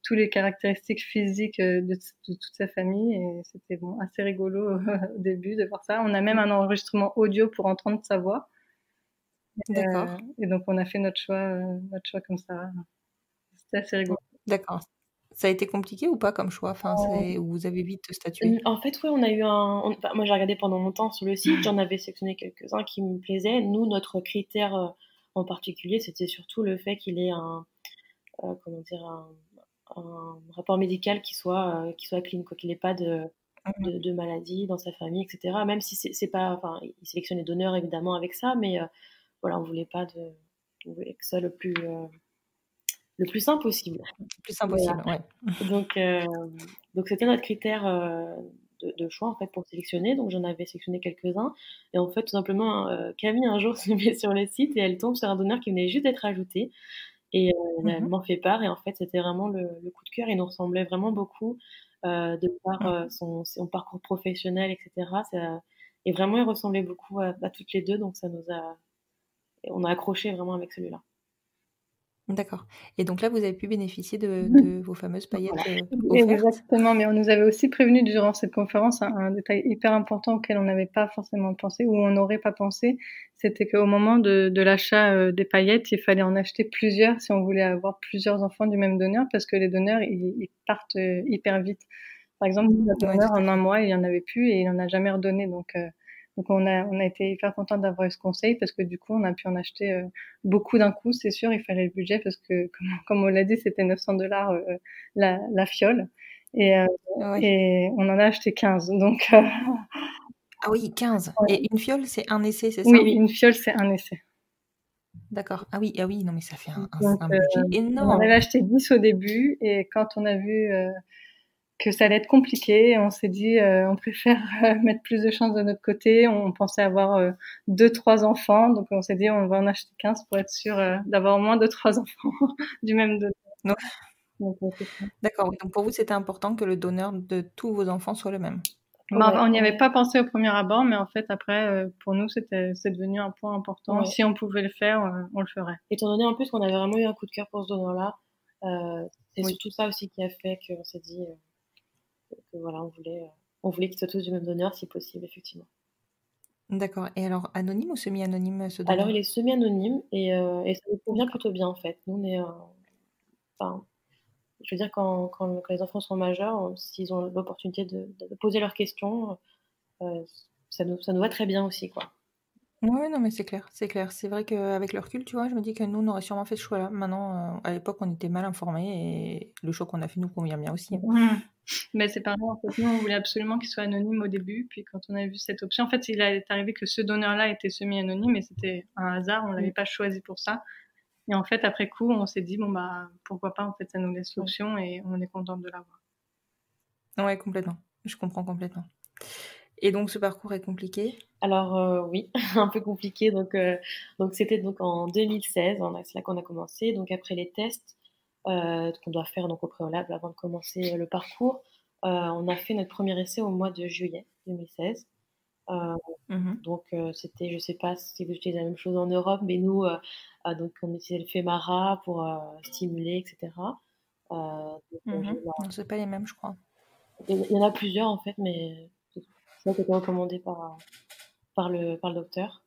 tous les caractéristiques physiques de toute sa famille. Et c'était assez rigolo au début de voir ça. On a même un enregistrement audio pour entendre sa voix. D'accord. Et donc on a fait notre choix comme ça. C'était assez rigolo. D'accord. Ça a été compliqué ou pas comme choix, ou vous avez vite statué? En fait, oui, on a eu moi, j'ai regardé pendant longtemps sur le site, j'en avais sélectionné quelques-uns qui me plaisaient. Nous, notre critère en particulier, c'était surtout le fait qu'il ait un rapport médical qui soit clean, quoi, qu'il n'ait pas de maladie dans sa famille, etc. Même si c'est pas, il sélectionne les donneurs évidemment avec ça, mais voilà, on voulait que ça le plus simple possible. Le plus simple possible, Voilà. ouais. Donc c'était notre critère de choix en fait pour sélectionner. Donc j'en avais sélectionné quelques-uns. Et en fait, tout simplement, Camille un jour se met sur le site et elle tombe sur un donneur qui venait juste d'être ajouté. Et elle m'en fait part. Et en fait, c'était vraiment le coup de cœur. Il nous ressemblait vraiment beaucoup de par son parcours professionnel, etc. Et vraiment, il ressemblait beaucoup à toutes les deux. Donc on a accroché vraiment avec celui-là. D'accord. Et donc là, vous avez pu bénéficier de vos fameuses paillettes offertes? Exactement, mais on nous avait aussi prévenu durant cette conférence un détail hyper important auquel on n'avait pas forcément pensé ou on n'aurait pas pensé, c'était qu'au moment de l'achat des paillettes, il fallait en acheter plusieurs si on voulait avoir plusieurs enfants du même donneur, parce que les donneurs, ils partent hyper vite. Par exemple, notre donneur, en un mois, il n'y en avait plus et il n'en a jamais redonné. Donc on a été hyper content d'avoir eu ce conseil parce que du coup on a pu en acheter beaucoup d'un coup. C'est sûr, il fallait le budget parce que comme on l'a dit, c'était $900 la fiole et on en a acheté 15. Donc Ah oui, 15. Ouais. Et une fiole, c'est un essai, c'est ça? Oui, une fiole, c'est un essai. D'accord. Ah oui, non mais ça fait un Donc, budget on énorme. en avait acheté 10 au début et quand on a vu que ça allait être compliqué, on s'est dit on préfère mettre plus de chances de notre côté. On pensait avoir 2-3 enfants, donc on s'est dit on va en acheter 15 pour être sûr d'avoir au moins 2-3 enfants du même donneur. Donc, d'accord, donc pour vous c'était important que le donneur de tous vos enfants soit le même? On n'y avait pas pensé au premier abord, mais en fait après pour nous c'est devenu un point important. Ouais. Si on pouvait le faire, on le ferait. Étant donné en plus qu'on avait vraiment eu un coup de cœur pour ce donneur-là, c'est surtout ça aussi qui a fait qu'on s'est dit que voilà, on voulait qu'ils soient tous du même donneur si possible, effectivement. D'accord. Et alors, anonyme ou semi-anonyme ce donneur? Alors, il est semi-anonyme et ça nous convient plutôt bien en fait. Nous, on est, je veux dire, quand les enfants sont majeurs, s'ils ont l'opportunité de poser leurs questions, ça nous va très bien aussi, quoi. Oui, non, mais c'est clair, c'est clair. C'est vrai qu'avec le recul, tu vois, je me dis que nous, on aurait sûrement fait ce choix-là. Maintenant, à l'époque, on était mal informés et le choix qu'on a fait nous convient bien aussi. Mais c'est pareil, en fait, nous, on voulait absolument qu'il soit anonyme au début, puis quand on a vu cette option, en fait, il est arrivé que ce donneur-là était semi-anonyme et c'était un hasard, on l'avait pas choisi pour ça. Et en fait, après coup, on s'est dit, bon, bah, pourquoi pas, en fait, ça nous laisse l'option et on est contente de l'avoir. Ouais, complètement. Je comprends complètement. Et donc, ce parcours est compliqué? Alors, oui, un peu compliqué. Donc c'était donc en 2016, c'est là qu'on a commencé. Donc, après les tests qu'on doit faire donc, au préalable avant de commencer le parcours, on a fait notre premier essai au mois de juillet 2016. Donc, c'était, je sais pas si vous utilisez la même chose en Europe, mais nous, donc, on utilisait le Femara pour stimuler, etc. Non, c'est pas les mêmes, je crois. Il y en a plusieurs, en fait, mais c'est ça qui était recommandé par le docteur.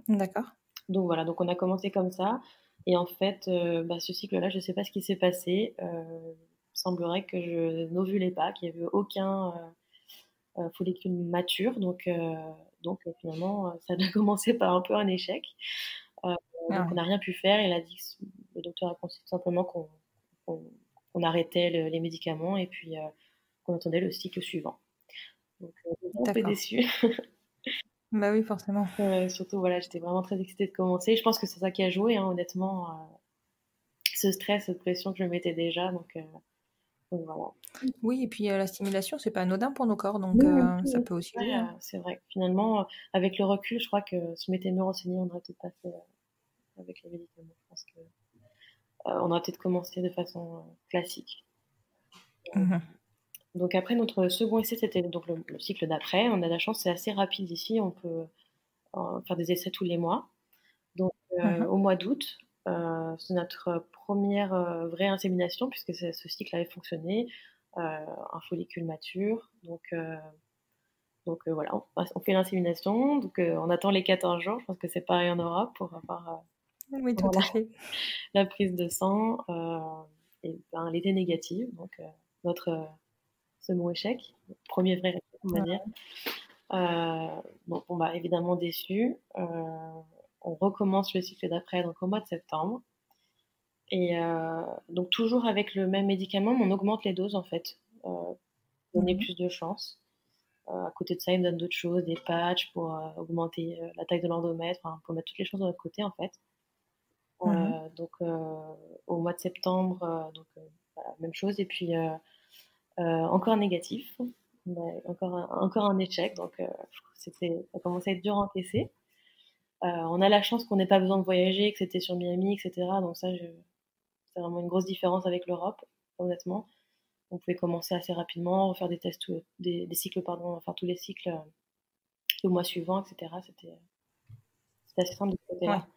D'accord. Donc, voilà, donc on a commencé comme ça. Et en fait, ce cycle-là, je sais pas ce qui s'est passé. semblerait que je n'ovulais pas, qu'il n'y avait aucun follicule mature. Donc finalement, ça a commencé par un peu un échec. Donc on n'a rien pu faire. Le docteur a conseillé tout simplement qu'on arrêtait les médicaments et puis qu'on attendait le cycle suivant. Donc un peu déçue. Bah oui, forcément. Surtout, voilà, j'étais vraiment très excitée de commencer. Je pense que c'est ça qui a joué, hein, honnêtement. Ce stress, cette pression que je mettais déjà. Donc voilà. Oui, et puis la stimulation, c'est pas anodin pour nos corps, donc ça peut aussi jouer. Hein. C'est vrai. Finalement, avec le recul, je crois que si je m'étais mieux renseignée, on aurait peut-être pas fait avec les médicaments. Je pense que on aurait peut-être commencé de façon classique. Donc après, notre second essai, c'était donc le cycle d'après. On a la chance, c'est assez rapide ici. On peut faire des essais tous les mois. Donc au mois d'août, c'est notre première vraie insémination, puisque ce cycle avait fonctionné. Un follicule mature. Donc voilà, on fait l'insémination. Donc on attend les 14 jours. Je pense que c'est pareil en Europe pour avoir oui, tout à fait. la prise de sang. Et ben, elle était négative. Donc notre second échec, premier vrai échec, on va dire. Bon, bah, évidemment déçu. On recommence le cycle d'après, donc au mois de septembre. Et donc toujours avec le même médicament, mais on augmente les doses en fait, pour donner plus de chance. À côté de ça, ils me donnent d'autres choses, des patchs pour augmenter la taille de l'endomètre, pour mettre toutes les choses de notre côté en fait. Donc au mois de septembre, voilà, même chose. Et puis encore négatif, encore un échec. Donc ça commençait à être dur à encaisser. On a la chance qu'on n'ait pas besoin de voyager, que c'était sur Miami, etc. Donc ça, c'est vraiment une grosse différence avec l'Europe, honnêtement. On pouvait commencer assez rapidement, refaire des tests, des cycles, enfin tous les cycles le mois suivant, etc. C'était assez simple de ce côté-là.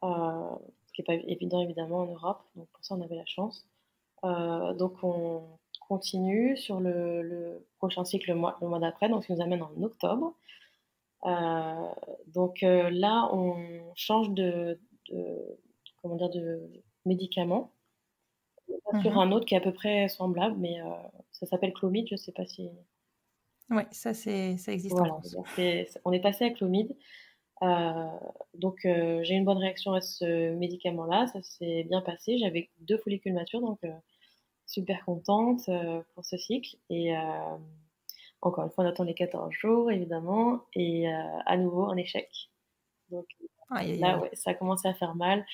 Ce qui n'est pas évident, évidemment, en Europe. Donc pour ça, on avait la chance. Donc on continue sur le prochain cycle le mois d'après, donc ce qui nous amène en octobre. Donc là, on change de médicament. Sur un autre qui est à peu près semblable, mais ça s'appelle Clomid, je ne sais pas si... Oui, ça existe voilà, en France. On est passé à Clomid. Donc j'ai eu une bonne réaction à ce médicament-là, ça s'est bien passé. J'avais 2 follicules matures, donc super contente pour ce cycle. Et encore une fois, on attend les 14 jours, évidemment, et à nouveau un échec. Donc là, ouais, ça a commencé à faire mal.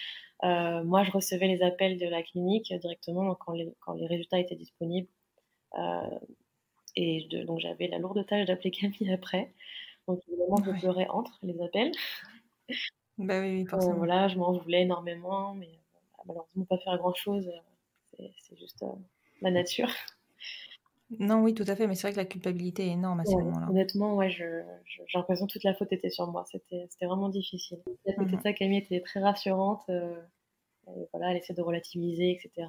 Moi, je recevais les appels de la clinique directement donc quand les résultats étaient disponibles. Donc j'avais la lourde tâche d'appeler Camille après. Donc évidemment, je pleurais entre les appels. Bah oui, forcément. Voilà, je m'en voulais énormément, mais malheureusement, pas faire grand-chose. C'est juste la nature. Non, oui, tout à fait, mais c'est vrai que la culpabilité est énorme à ces moments-là. Honnêtement, ouais, j'ai l'impression que toute la faute était sur moi. C'était vraiment difficile. À côté de ça, Camille était très rassurante. Voilà, elle essaie de relativiser, etc.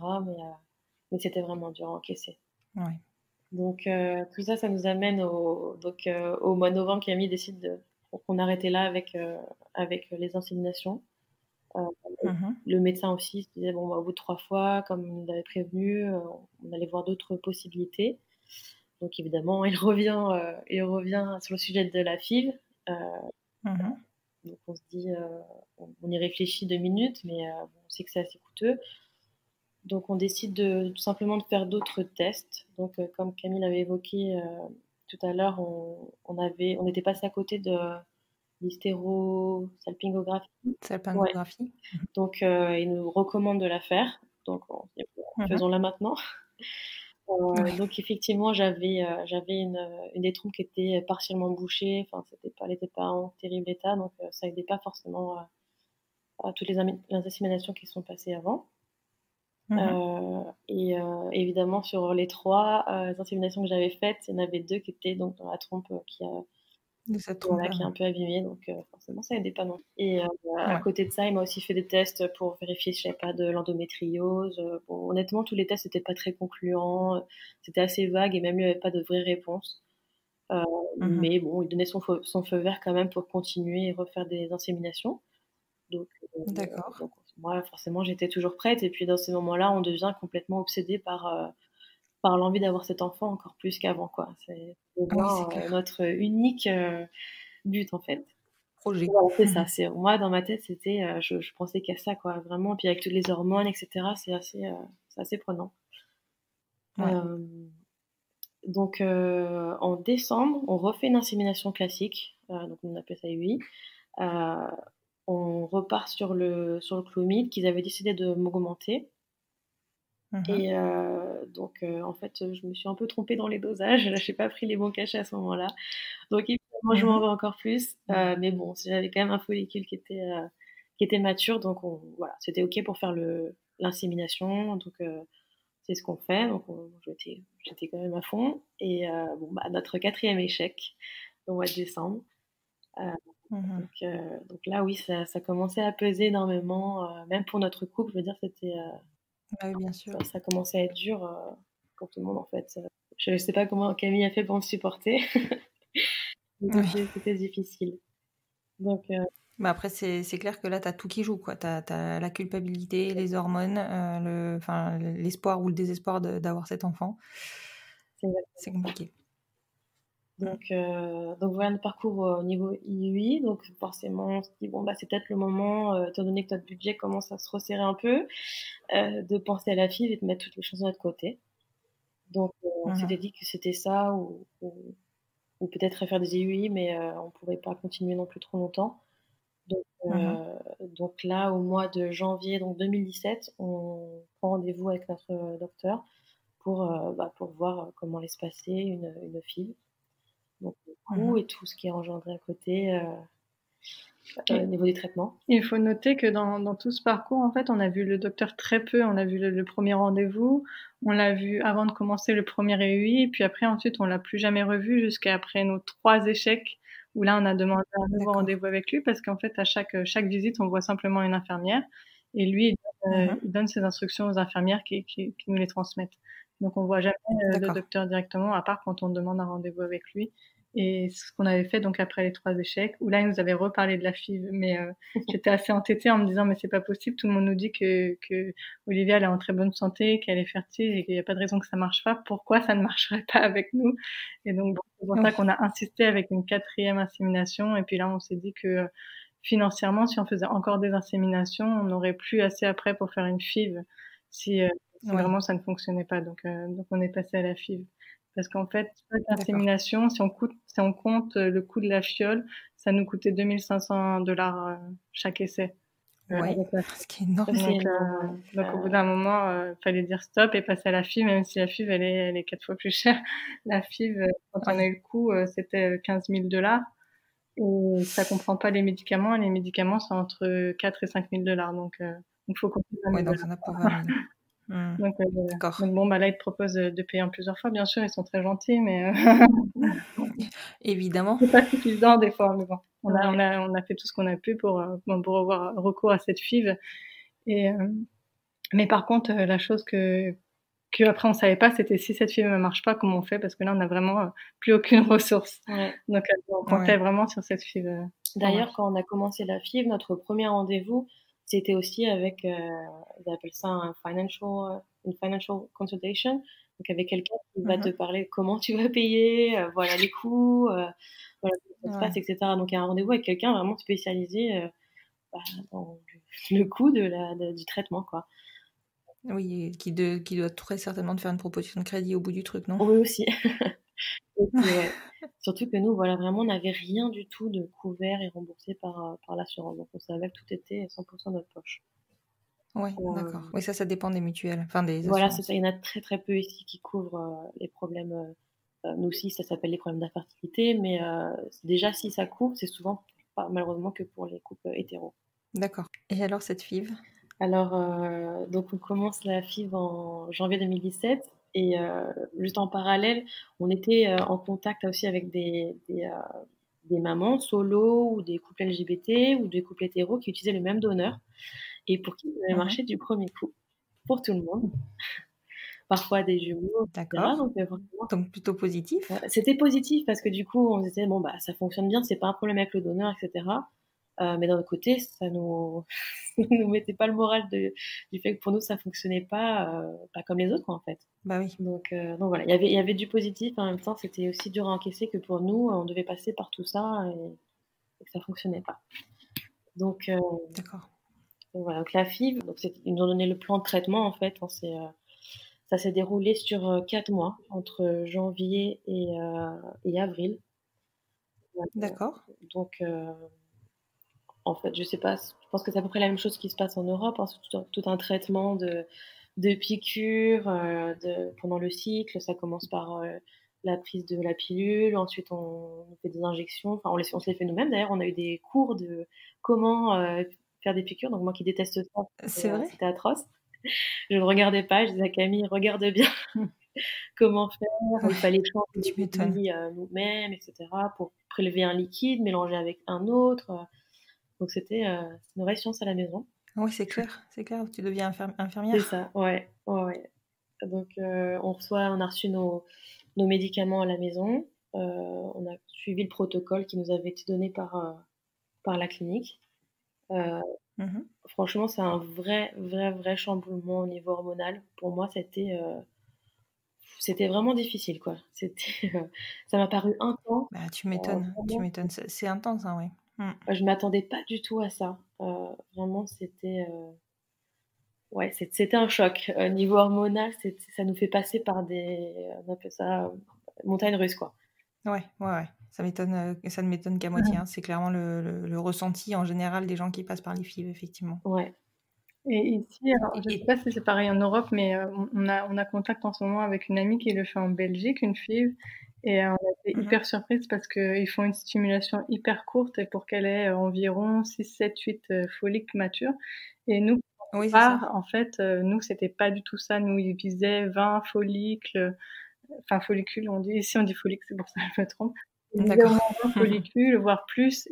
Mais c'était vraiment dur à encaisser. Ouais. Donc tout ça, ça nous amène au mois de novembre. Camille décide qu'on arrêtait là avec les inséminations. Le médecin aussi se disait bon, bah, au bout de 3 fois, comme il nous avait prévenu, on allait voir d'autres possibilités. Donc évidemment, il revient sur le sujet de la FIV. Donc on se dit, on y réfléchit 2 minutes, mais on sait que c'est assez coûteux. Donc on décide tout simplement de faire d'autres tests. Donc comme Camille l'avait évoqué tout à l'heure, on était passé à côté de l'hystérosalpingographie. Salpingographie. Ouais. Donc il nous recommande de la faire. Donc faisons-la maintenant. Donc effectivement, j'avais une trompe qui était partiellement bouchée. Enfin, elle n'était pas en terrible état, donc ça aidait pas forcément à toutes les inséminations qui sont passées avant. Et évidemment, sur les 3 inséminations que j'avais faites, il y en avait 2 qui étaient donc dans la trompe qui est un peu abîmée, donc forcément ça aidait pas non. Et à côté de ça, il m'a aussi fait des tests pour vérifier si j'avais pas de l'endométriose. Bon, honnêtement, tous les tests n'étaient pas très concluants, c'était assez vague et même lui n'avait pas de vraies réponses. Mais bon, il donnait son feu vert quand même pour continuer et refaire des inséminations. Donc, moi, forcément, j'étais toujours prête. Et puis, dans ces moments-là, on devient complètement obsédé par par l'envie d'avoir cet enfant encore plus qu'avant, quoi. C'est vraiment notre unique but, en fait. Projet. Voilà, c'est ça. Moi, dans ma tête, c'était, je pensais qu'à ça, quoi, vraiment. Puis avec toutes les hormones, etc., c'est assez prenant. Ouais. Donc, en décembre, on refait une insémination classique, donc on appelle ça IUI. On repart sur le Clomid qu'ils avaient décidé de m'augmenter. Et donc, en fait, je me suis un peu trompée dans les dosages. Là, j'ai pas pris les bons cachets à ce moment-là. Donc, évidemment, je m'en veux encore plus. Mais bon, j'avais quand même un follicule qui était mature. Donc, voilà, c'était OK pour faire l'insémination. Donc, c'est ce qu'on fait. Donc, j'étais quand même à fond. Et notre 4e échec au mois de décembre. Donc là, oui, ça commençait à peser énormément. Même pour notre couple, je veux dire, c'était... oui, bien sûr. Ça commençait à être dur pour tout le monde, en fait. Je ne sais pas comment Camille a fait pour me supporter. C'était difficile. Donc, après, c'est clair que là, tu as tout qui joue, quoi. Tu as la culpabilité, les hormones, l'espoir ou le désespoir d'avoir cet enfant. C'est compliqué. Donc voilà notre parcours au niveau IUI. Donc forcément, on se dit, bon, c'est peut-être le moment, étant donné que notre budget commence à se resserrer un peu, de penser à la FIV et de mettre toutes les choses de notre côté. Donc on s'était dit que c'était ça ou peut-être faire des IUI, mais on ne pouvait pas continuer non plus trop longtemps. Donc là, au mois de janvier 2017, on prend rendez-vous avec notre docteur pour voir comment allait se passer une FIV. Donc le coût et tout ce qui est engendré à côté au niveau des traitements. Il faut noter que dans tout ce parcours, en fait, on a vu le docteur très peu. On a vu le premier rendez-vous, on l'a vu avant de commencer le premier EUI, et puis après, ensuite, on l'a plus jamais revu jusqu'à après nos 3 échecs, où là, on a demandé un nouveau rendez-vous avec lui, parce qu'en fait, à chaque visite, on voit simplement une infirmière, et lui, il donne ses instructions aux infirmières qui nous les transmettent. Donc, on voit jamais le docteur directement, à part quand on demande un rendez-vous avec lui. Et ce qu'on avait fait donc après les 3 échecs, où là, il nous avait reparlé de la FIV, mais j'étais assez entêtée en me disant, mais c'est pas possible, tout le monde nous dit que Olivia, elle est en très bonne santé, qu'elle est fertile et qu'il n'y a pas de raison que ça marche pas. Pourquoi ça ne marcherait pas avec nous? Et donc, c'est pour ça qu'on a insisté avec une 4e insémination. Et puis là, on s'est dit que financièrement, si on faisait encore des inséminations, on n'aurait plus assez après pour faire une FIV si vraiment ça ne fonctionnait pas. Donc on est passé à la FIV. Parce qu'en fait, chaque insémination, si on compte le coût de la fiole, ça nous coûtait $2500 chaque essai. Oui, ce qui est énorme. Donc au bout d'un moment, fallait dire stop et passer à la FIV, même si la FIV elle est 4 fois plus chère. La FIV, quand on a eu le coût, c'était $15,000 et ça comprend pas les médicaments. Et les médicaments sont entre $4 et $5,000. Donc faut compter. Donc ça n'a pas 20 000. Donc bon, là, ils te proposent de payer en plusieurs fois. Bien sûr, ils sont très gentils, mais évidemment, c'est pas suffisant des fois. Mais bon, on a fait tout ce qu'on a pu pour avoir recours à cette FIV. Et mais par contre, la chose que après on savait pas, c'était si cette FIV ne marche pas, comment on fait, parce que là, on a vraiment plus aucune ressource. Donc on comptait vraiment sur cette FIV. D'ailleurs, quand on a commencé la FIV, notre premier rendez-vous, c'était aussi avec, ils appellent ça une financial consultation, donc avec quelqu'un qui va te parler comment tu vas payer, voilà les coûts, voilà comment ça se passe, etc. Donc il y a un rendez-vous avec quelqu'un vraiment spécialisé dans le coût du traitement, quoi. Oui, qui doit très certainement te faire une proposition de crédit au bout du truc, non? Oui, aussi. Ouais. Surtout que nous, voilà, vraiment, on n'avait rien du tout de couvert et remboursé par l'assurance. Donc, on savait que tout était 100% de notre poche. Oui, d'accord. Oui, ça dépend des mutuelles, enfin des assurances. Voilà, c'est ça. Il y en a très, très peu ici qui couvrent les problèmes. Nous aussi, ça s'appelle les problèmes d'infertilité. Mais déjà, si ça couvre, c'est souvent, malheureusement, que pour les couples hétéros. D'accord. Et alors, cette FIV? Alors, donc, on commence la FIV en janvier 2017. Et juste en parallèle, on était en contact aussi avec des mamans solo ou des couples LGBT ou des couples hétéros qui utilisaient le même donneur et pour qui ça avait marché du premier coup pour tout le monde. Parfois des jumeaux, d'accord. Donc plutôt positif. C'était positif parce que du coup, on se disait, bon, ça fonctionne bien, c'est pas un problème avec le donneur, etc. Mais d'un autre côté, ça nous nous mettait pas le moral du fait que pour nous ça fonctionnait pas comme les autres quoi, en fait. Bah oui, Donc voilà, il y avait du positif, en même temps c'était aussi dur à encaisser que pour nous, on devait passer par tout ça et que ça fonctionnait pas. Donc d'accord. voilà, donc la FIV, donc ils nous ont donné le plan de traitement en fait, ça s'est déroulé sur 4 mois, entre janvier et avril. D'accord. Donc en fait, je sais pas, je pense que c'est à peu près la même chose qui se passe en Europe, hein, c'est tout un traitement de piqûres, pendant le cycle. Ça commence par, la prise de la pilule, ensuite on fait des injections, enfin on se les fait nous-mêmes d'ailleurs. On a eu des cours de comment, faire des piqûres, donc moi qui déteste ça, C'est vrai? c'était atroce. Je ne regardais pas, je disais à Camille: «Regarde bien comment faire». Il Ouais, fallait changer tu les m'étonnes. aiguilles, nous-mêmes et cetera, pour prélever un liquide, mélanger avec un autre, donc c'est une vraie science à la maison. Oui, c'est clair, tu deviens C'est infirmière. ça, ouais, ouais, ouais. Donc on a reçu nos médicaments à la maison, on a suivi le protocole qui nous avait été donné par la clinique. Heu, Mmh. Franchement, c'est un vrai, vrai, vrai chamboulement au niveau hormonal. Pour moi, c'était vraiment difficile, quoi. Ça m'a paru intense, Bah, tu vraiment. m'étonnes, c'est intense, hein, ouais. Mmh. Je m'attendais pas du tout à ça. Vraiment, ouais, c'était un choc. Niveau hormonal, ça nous fait passer par on appelle ça, montagnes russes, quoi. Ouais, ouais, ouais, ça ne m'étonne qu'à moitié, hein. C'est clairement le ressenti en général des gens qui passent par les FIV, effectivement. Ouais. Et ici, alors je sais Et pas si c'est pareil en Europe, mais on a contact en ce moment avec une amie qui le fait en Belgique, une FIV, et on a été mmh hyper surprise parce qu'ils font une stimulation hyper courte et pour qu'elle ait environ 6, 7, 8 follicles matures. Et nous, pour Oui, notre c'est ça. part, en fait, nous, c'était pas du tout ça. Nous, ils visaient 20 follicles, enfin follicules, on dit. Ici, on dit follicle, c'est pour ça que je me trompe. Ils visaient au D'accord. moins 20 follicules, voire plus.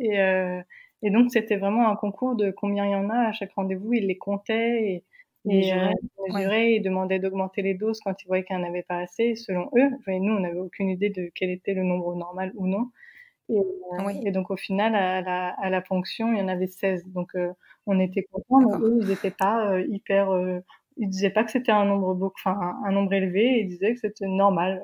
Et donc, c'était vraiment un concours de combien il y en a à chaque rendez-vous. Ils les comptaient Mesurer. ils Ouais, mesuraient, ils demandaient d'augmenter les doses quand ils voyaient qu'il n'y en avait pas assez, selon eux. Et nous, on n'avait aucune idée de quel était le nombre normal ou non. Et, oui, et donc, au final, à la ponction, il y en avait 16. Donc, on était contents, mais d'accord. eux, ils n'étaient pas hyper. Ils disaient pas que c'était un nombre enfin, un nombre élevé. Ils disaient que c'était normal.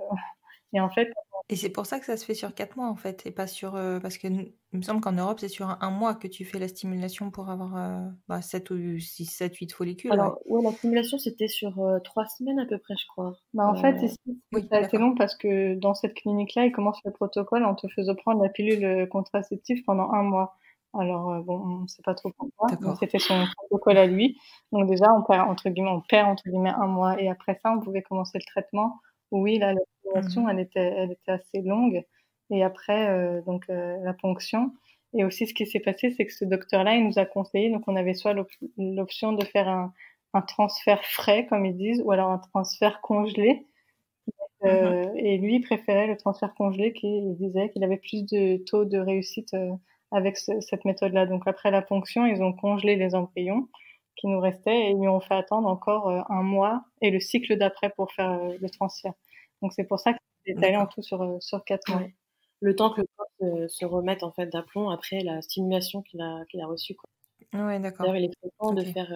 Et en fait, Et c'est pour ça que ça se fait sur 4 mois, en fait, et pas sur, parce que n il me semble qu'en Europe, c'est sur un mois que tu fais la stimulation pour avoir, bah, 7 ou 6, 7, 8 follicules, ouais. Alors, ouais, la stimulation, c'était sur 3 semaines à peu près, je crois. bah, en fait, ici, Oui, ça a été d'accord. long parce que dans cette clinique-là, ils commencent le protocole en te faisant prendre la pilule contraceptive pendant un mois. Alors, bon, on sait pas trop pourquoi, mais D'accord. c'était son protocole à lui. Donc déjà, on perd entre guillemets un mois. Et après ça, on pouvait commencer le traitement. Oui, là, la stimulation, Mmh. elle était assez longue. Et après, la ponction. Et aussi, ce qui s'est passé, c'est que ce docteur-là, il nous a conseillé. Donc, on avait soit l'option de faire un transfert frais, comme ils disent, ou alors un transfert congelé. Mmh. Et lui, il préférait le transfert congelé, il disait qu'il avait plus de taux de réussite avec cette méthode-là. Donc après la ponction, ils ont congelé les embryons qui nous restaient et ils lui ont fait attendre encore un mois et le cycle d'après pour faire le transfert. Donc c'est pour ça que c'est étalé en D'accord. tout sur 4 mois. Ouais. Le temps que le corps se remette, en fait, d'aplomb après la stimulation qu'il a reçue, quoi. Ouais, d'accord. D'ailleurs, il est content de OK. faire,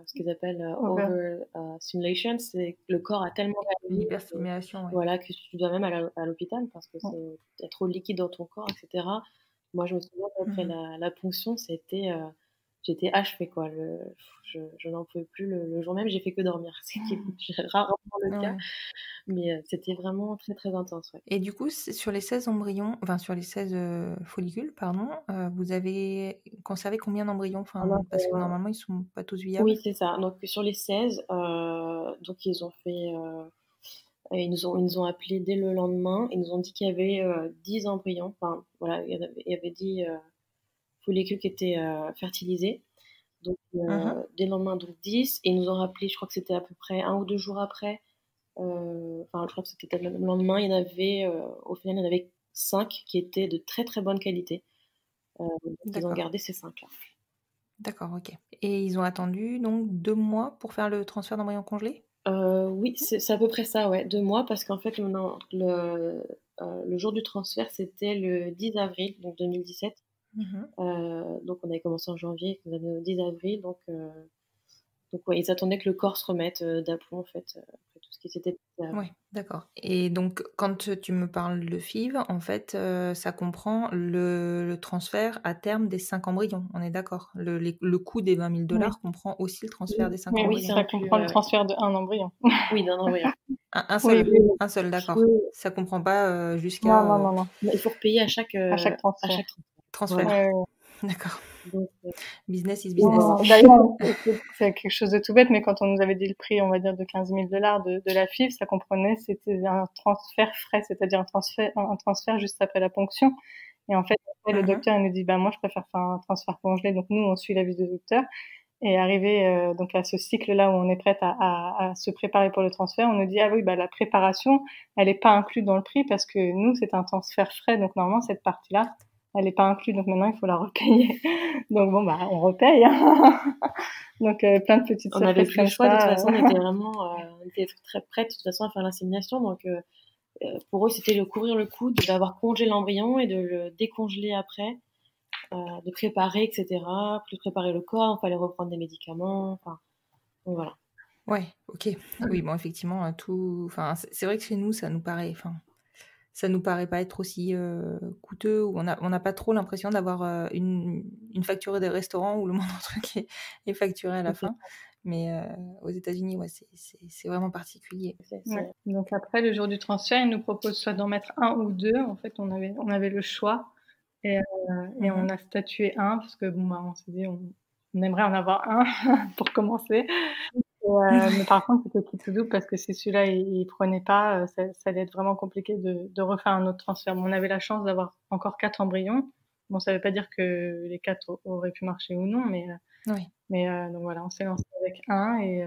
ce qu'ils appellent, Over. over, stimulation. C'est que le corps a tellement réagi, L'hyperstimulation, ouais. voilà, que tu dois même aller à l'hôpital parce que Ouais. il y a trop de liquide dans ton corps et cetera. Moi, je me souviens qu'après Mmh. la ponction, j'étais achevée, quoi. Je n'en pouvais plus le jour même, j'ai fait que dormir, ce qui est rarement le cas, Ouais. mais c'était vraiment très, très intense, ouais. Et du coup, c'est sur les 16 embryons, enfin sur les 16 follicules, pardon, vous avez conservé combien d'embryons? Alors, Enfin, parce que normalement, ils sont pas tous oui, viables? c'est ça. Donc sur les 16, donc ils nous ont appelés dès le lendemain. Ils nous ont dit qu'il y avait, 10 embryons. Enfin, voilà, il y avait 10, follicules qui étaient, fertilisés. Donc Mmh. dès le lendemain, donc 10, et ils nous ont rappelé, je crois que c'était à peu près un ou 2 jours après, enfin, je crois que c'était peut-être le lendemain, il y en avait, au final, il y en avait 5 qui étaient de très, très bonne qualité. Donc ils ont D'accord. gardé ces 5 là. D'accord, OK. Et ils ont attendu donc 2 mois pour faire le transfert d'embryons congelés? Oui, c'est à peu près ça, ouais, 2 mois, parce qu'en fait, le jour du transfert, c'était le 10 avril, donc 2017. Donc on avait commencé en janvier, on avait au 10 avril, donc ouais, ils attendaient que le corps se remette d'aplomb en fait, après tout ce qui s'était passé avant. Ouais, d'accord. Et donc, quand tu me parles de FIV, en fait, ça comprend le transfert à terme des 5 embryons. On est d'accord? Le coût des 20 000 $ comprend aussi le transfert des 5 Oui, embryons. ça comprend le transfert d'un embryon. Oui, d'un embryon. Un seul, Oui. un seul, d'accord. Oui. Ça comprend pas jusqu'à Non. Il faut repayer à chaque transfert. transfert. Voilà. D'accord. Donc, Business is business. D'ailleurs, c'est quelque chose de tout bête, mais quand on nous avait dit le prix, on va dire, de 15 000 $ de la FIV, ça comprenait, c'était un transfert frais, c'est-à-dire un transfert juste après la ponction. Et en fait, après, le docteur nous dit, bah, moi, je préfère faire un transfert congelé. Donc, nous, on suit l'avis du docteur. Et arrivé donc à ce cycle-là où on est prête à se préparer pour le transfert, on nous dit, ah oui, bah, la préparation, elle est pas inclue dans le prix parce que nous, c'est un transfert frais. Donc, normalement, cette partie-là, elle est pas inclue. Donc, maintenant, il faut la repayer. Donc, bon, bah, on repaye. Donc, plein de petites on n'avait plus le choix, de toute façon, on était vraiment on était très prêts de toute façon à faire l'insémination. Donc, pour eux, c'était de couvrir le coût d'avoir congelé l'embryon et de le décongeler après, de préparer, etc. Plus préparer le corps, il fallait reprendre des médicaments. Enfin, donc voilà. Ouais, ok. Oui, bon, effectivement, Enfin, c'est vrai que chez nous, ça nous paraît pas être aussi coûteux, ou on n'a pas trop l'impression d'avoir une facture de restaurant où le moindre truc est facturé à la fin. Mais aux États-Unis, ouais, c'est vraiment particulier. Ouais. Donc après, le jour du transfert, ils nous proposent soit d'en mettre un ou deux. En fait, on avait le choix. Et on a statué un, parce que bon, bah, on s'est dit, on aimerait en avoir un pour commencer. Mais par contre, c'était tout doux parce que si celui-là, il prenait pas, ça allait être vraiment compliqué de refaire un autre transfert. Bon, on avait la chance d'avoir encore 4 embryons. Bon, ça veut pas dire que les 4 auraient pu marcher ou non, mais donc voilà, on s'est lancé avec un et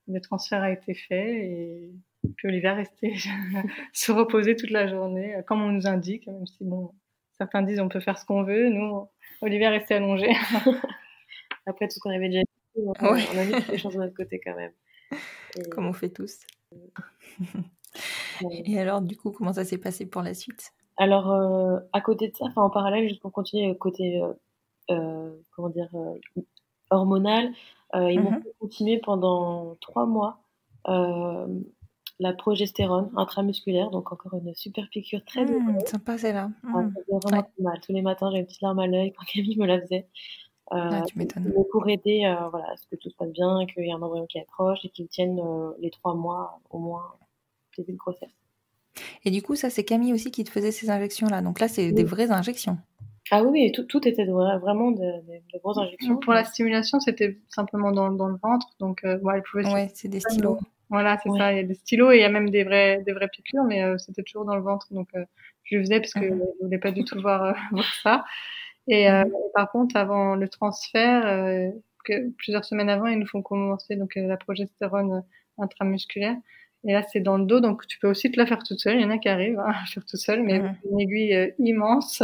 le transfert a été fait et puis Olivia restait se reposer toute la journée, comme on nous indique, même si bon, certains disent on peut faire ce qu'on veut. Nous, Olivia restait allongée. Après tout ce qu'on avait déjà dit, on a mis toutes les choses de notre côté quand même. Comme on fait tous. Et alors, du coup, comment ça s'est passé pour la suite? Alors, à côté de ça, enfin en parallèle, juste pour continuer, côté hormonal, ils m'ont fait continuer pendant 3 mois la progestérone intramusculaire, donc encore une super piqûre très douloureuse. Sympa celle-là. Ça faisait vraiment mal. Tous les matins, j'avais une petite larme à l'œil quand Camille me la faisait. Tu m'étonnes. Pour aider voilà, à ce que tout se passe bien, qu'il y ait un embryon qui approche et qu'il tienne les 3 mois au moins début de grossesse. Et du coup, ça, c'est Camille aussi qui te faisait ces injections-là. Donc là, c'est des vraies injections. Ah oui, tout était vraiment de grosses injections. Pour la stimulation, c'était simplement dans le ventre. Donc, elle pouvait... Ouais, c'est des stylos. Voilà, c'est ça. Il y a des stylos et il y a même des vraies piqûres, mais c'était toujours dans le ventre. Donc, je le faisais parce que je voulais pas du tout voir ça. Et par contre, avant le transfert, plusieurs semaines avant, ils nous font commencer donc la progestérone intramusculaire. Et là, c'est dans le dos, donc tu peux aussi te la faire toute seule. Il y en a qui arrivent à faire toute seule, mais une aiguille immense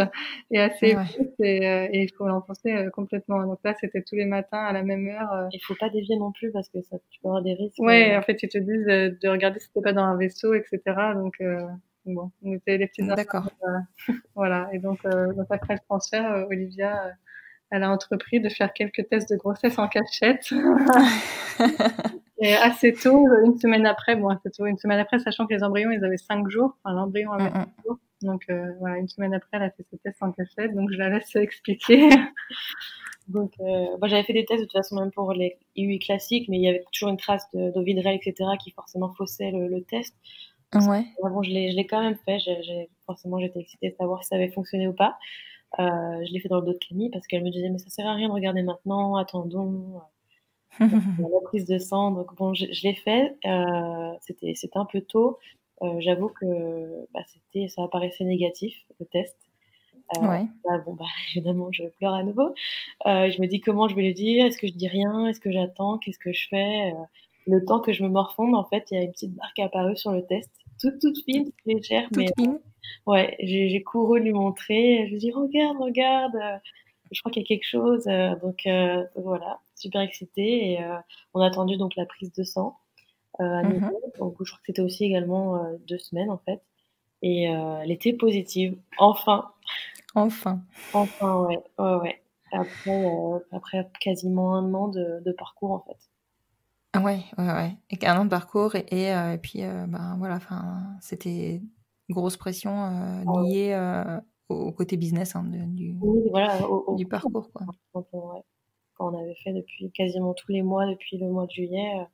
et assez épaisse et il faut l'enfoncer complètement. Donc là, c'était tous les matins à la même heure. Il faut pas dévier non plus parce que ça, tu peux avoir des risques. Ouais, en fait, ils te disent de regarder si t'es pas dans un vaisseau, etc. Donc bon, on était les petites. D'accord. Voilà. Et donc après le transfert, Olivia, elle a entrepris de faire quelques tests de grossesse en cachette. Et assez tôt, une semaine après, sachant que les embryons, ils avaient 5 jours. Enfin, l'embryon avait 5 jours. Donc, voilà, une semaine après, elle a fait ses tests en cachette. Donc, je la laisse expliquer. Donc, moi, j'avais fait des tests de toute façon, même pour les IUI classiques, mais il y avait toujours une trace d'ovidrel, etc., qui forcément faussait le test. Ouais. Bon, je l'ai quand même fait. Forcément, j'étais excitée de savoir si ça avait fonctionné ou pas. Je l'ai fait dans le dos de Camille parce qu'elle me disait, mais ça sert à rien de regarder maintenant, attendons. La prise de sang, donc bon, je l'ai fait. C'était un peu tôt. J'avoue que ça apparaissait négatif, le test. Évidemment, je pleure à nouveau. Je me dis comment je vais le dire. Est-ce que je dis rien? Est-ce que j'attends? Qu'est-ce que je fais? Le temps que je me morfonde, en fait, il y a une petite barre qui est apparue sur le test, toute fine, toute légère. Toute fine. Ouais, j'ai couru lui montrer. Je lui dis regarde. Je crois qu'il y a quelque chose. Donc voilà, super excitée. Et on a attendu donc la prise de sang à nouveau. Donc je crois que c'était aussi également 2 semaines en fait. Et elle était positive. Enfin. Enfin. Enfin, ouais, ouais, ouais. Après quasiment 1 an de parcours, en fait. Ouais, ouais, ouais. Et qu'1 an de parcours et puis, ben, voilà, enfin, c'était grosse pression, Ah ouais. liée, au côté business, hein, Oui, voilà, au du parcours, quoi. ouais, quand on avait fait depuis quasiment tous les mois, depuis le mois de juillet,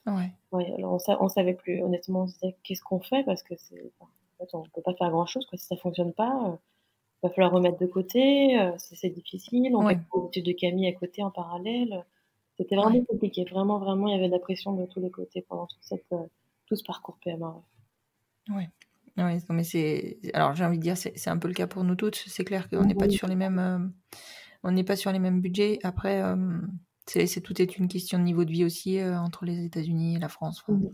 Ouais, ouais, alors on savait plus. Honnêtement, on se disait: «Qu'est-ce qu'on fait?» parce que en fait, on peut pas faire grand-chose, quoi. Si ça fonctionne pas, va falloir remettre de côté, c'est difficile. On ouais, répond aux études de Camille à côté en parallèle. C'était vraiment ouais, compliqué. Vraiment, vraiment, il y avait de la pression de tous les côtés pendant tout ce parcours PMA, ouais. ouais. Ouais, non, mais alors, j'ai envie de dire, c'est un peu le cas pour nous toutes. C'est clair qu'on n'est pas Oui, sur les mêmes, on n'est pas sur les mêmes budgets. Après, tout est une question de niveau de vie aussi, entre les États-Unis et la France, enfin. mmh.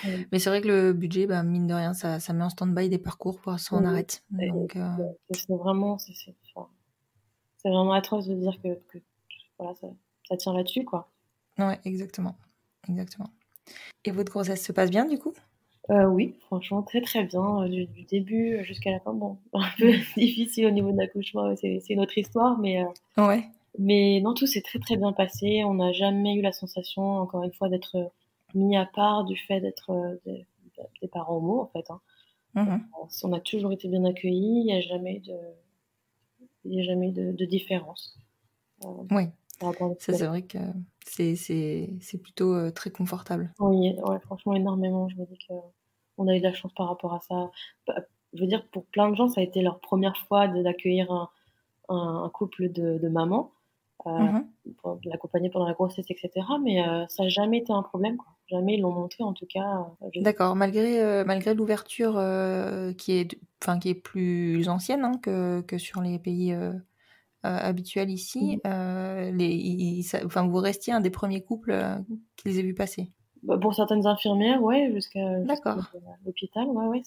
Ouais. Mais c'est vrai que le budget, bah, mine de rien, ça met en stand-by des parcours, pour ça on Oui, arrête. et Donc, c'est vraiment enfin, c'est vraiment atroce de dire que voilà, ça tient là-dessus, quoi. ouais, exactement. Exactement. Et votre grossesse se passe bien, du coup? Oui, franchement très, très bien, du début jusqu'à la fin. Bon, un peu difficile au niveau de l'accouchement, c'est une autre histoire, Ouais. mais non, tout s'est très, très bien passé. On n'a jamais eu la sensation, encore une fois, d'être, mis à part du fait d'être, des parents homo, en fait, hein. Mmh. On a toujours été bien accueillis, il y a jamais eu de différence, Ouais, par rapport à ça, c'est vrai que c'est plutôt, très confortable. oui, ouais, franchement énormément. Je me dis qu'on a eu de la chance par rapport à ça. Bah, je veux dire pour plein de gens, ça a été leur première fois d'accueillir un couple de mamans, heu, Mmh. pour de l'accompagner pendant la grossesse et cetera, mais ça a jamais été un problème, quoi. Jamais ils l'ont montré en tout cas, D'accord, malgré l'ouverture, qui est plus ancienne, hein, que sur les pays, habituels ici, les i ça enfin, vous restiez un des premiers couples, qu'ils aient vu passer? bah, pour certaines infirmières, ouais, jusqu'à D'accord, l'hôpital, ouais, ouais,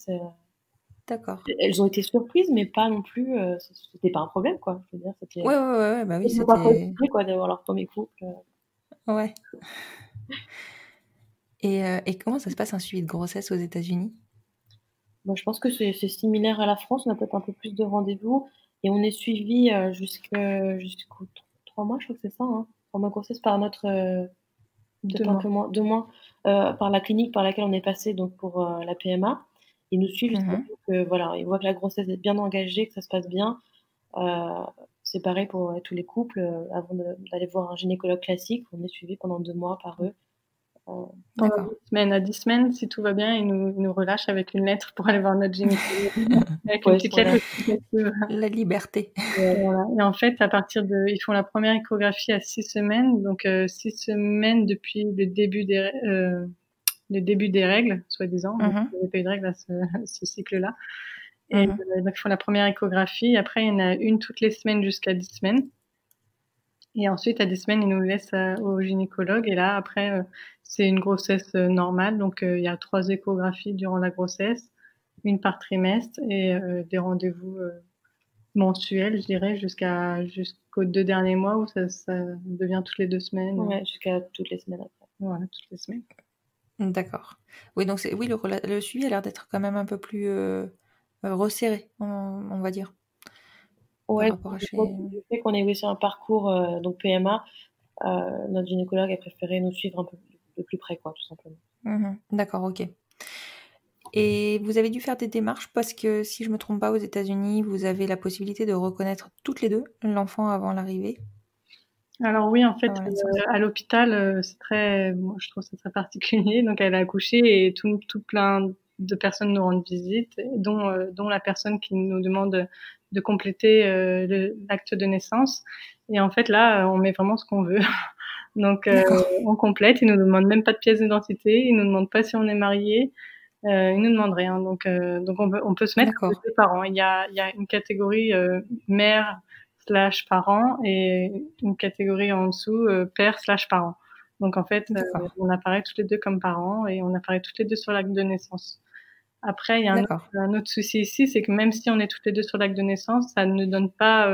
d'accord. elles ont été surprises, mais pas non plus, c'était pas un problème, quoi. Je veux dire, Ouais, ouais, ouais, ouais, bah, oui, c'était même pas c'était possible, quoi, d'avoir leur 1er couple. ouais. Et comment ça se passe un suivi de grossesse aux États-Unis? Moi, je pense que c'est similaire à la France. On a peut-être un peu plus de rendez-vous et on est suivis, jusqu'aux 3 mois, je crois que c'est ça, hein? 3 mois de grossesse par notre, 2 peut-être un peu mois. moins, 2 mois, par la clinique par laquelle on est passé donc pour, la PMA. Ils nous suivent jusqu'à Mmh. ce que voilà, ils voient que la grossesse est bien engagée, que ça se passe bien. Heu, c'est pareil pour, tous les couples, avant d'aller voir un gynécologue classique, on est suivis pendant 2 mois par eux. Heu, Pendant D'accord. 10 semaines. À 10 semaines, si tout va bien, ils nous relâchent avec une lettre pour aller voir notre gynécologue, avec une ouais, petite lettre La explicative. la liberté. Voilà, et en fait, à partir de ils font la première échographie à 6 semaines, donc 6 semaines depuis le début des règles, soi-disant, donc Mmh. il n'y avait pas eu de règles à ce cycle-là, et Mmh. donc ils font la première échographie. Après, il y en a une toutes les semaines jusqu'à 10 semaines, et ensuite à 10 semaines, ils nous laissent, au gynécologue, et là, après, c'est une grossesse, normale, donc il y a 3 échographies durant la grossesse, une par trimestre, et des rendez-vous, mensuels, je dirais, jusqu'aux 2 derniers mois où ça devient toutes les 2 semaines, ouais, jusqu'à toutes les semaines après. voilà, toutes les semaines. D'accord. Oui, donc oui, le suivi a l'air d'être quand même un peu plus, resserré, on va dire, par Ouais, rapport à chez du fait qu'on ait réussi un parcours, donc PMA, notre gynécologue a préféré nous suivre un peu de plus près, quoi, tout simplement. mmh. D'accord, OK. Et vous avez dû faire des démarches parce que si je me trompe pas, aux États-Unis, vous avez la possibilité de reconnaître toutes les 2 l'enfant avant l'arrivée, Alors oui, en fait, avant la naissance? à l'hôpital, c'est très moi je trouve ça très particulier. Donc elle a accouché et tout plein de personnes nous rendent visite, dont la personne qui nous demande de compléter, l'acte de naissance, et en fait là, on met vraiment ce qu'on veut. Donc D'accord. on complète, ils nous demandent même pas de pièce d'identité, ils nous demandent pas si on est mariés, ils nous demandent rien. Donc on peut se mettre avec D'accord. 2 parents. Il y a une catégorie, mère/parent, et une catégorie en dessous, père/parent. Donc en fait, D'accord. on apparaît toutes les 2 comme parents, et on apparaît toutes les 2 sur l'acte de naissance. Après, il y a D'accord. un autre souci ici, c'est que même si on est toutes les 2 sur l'acte de naissance, ça ne donne pas,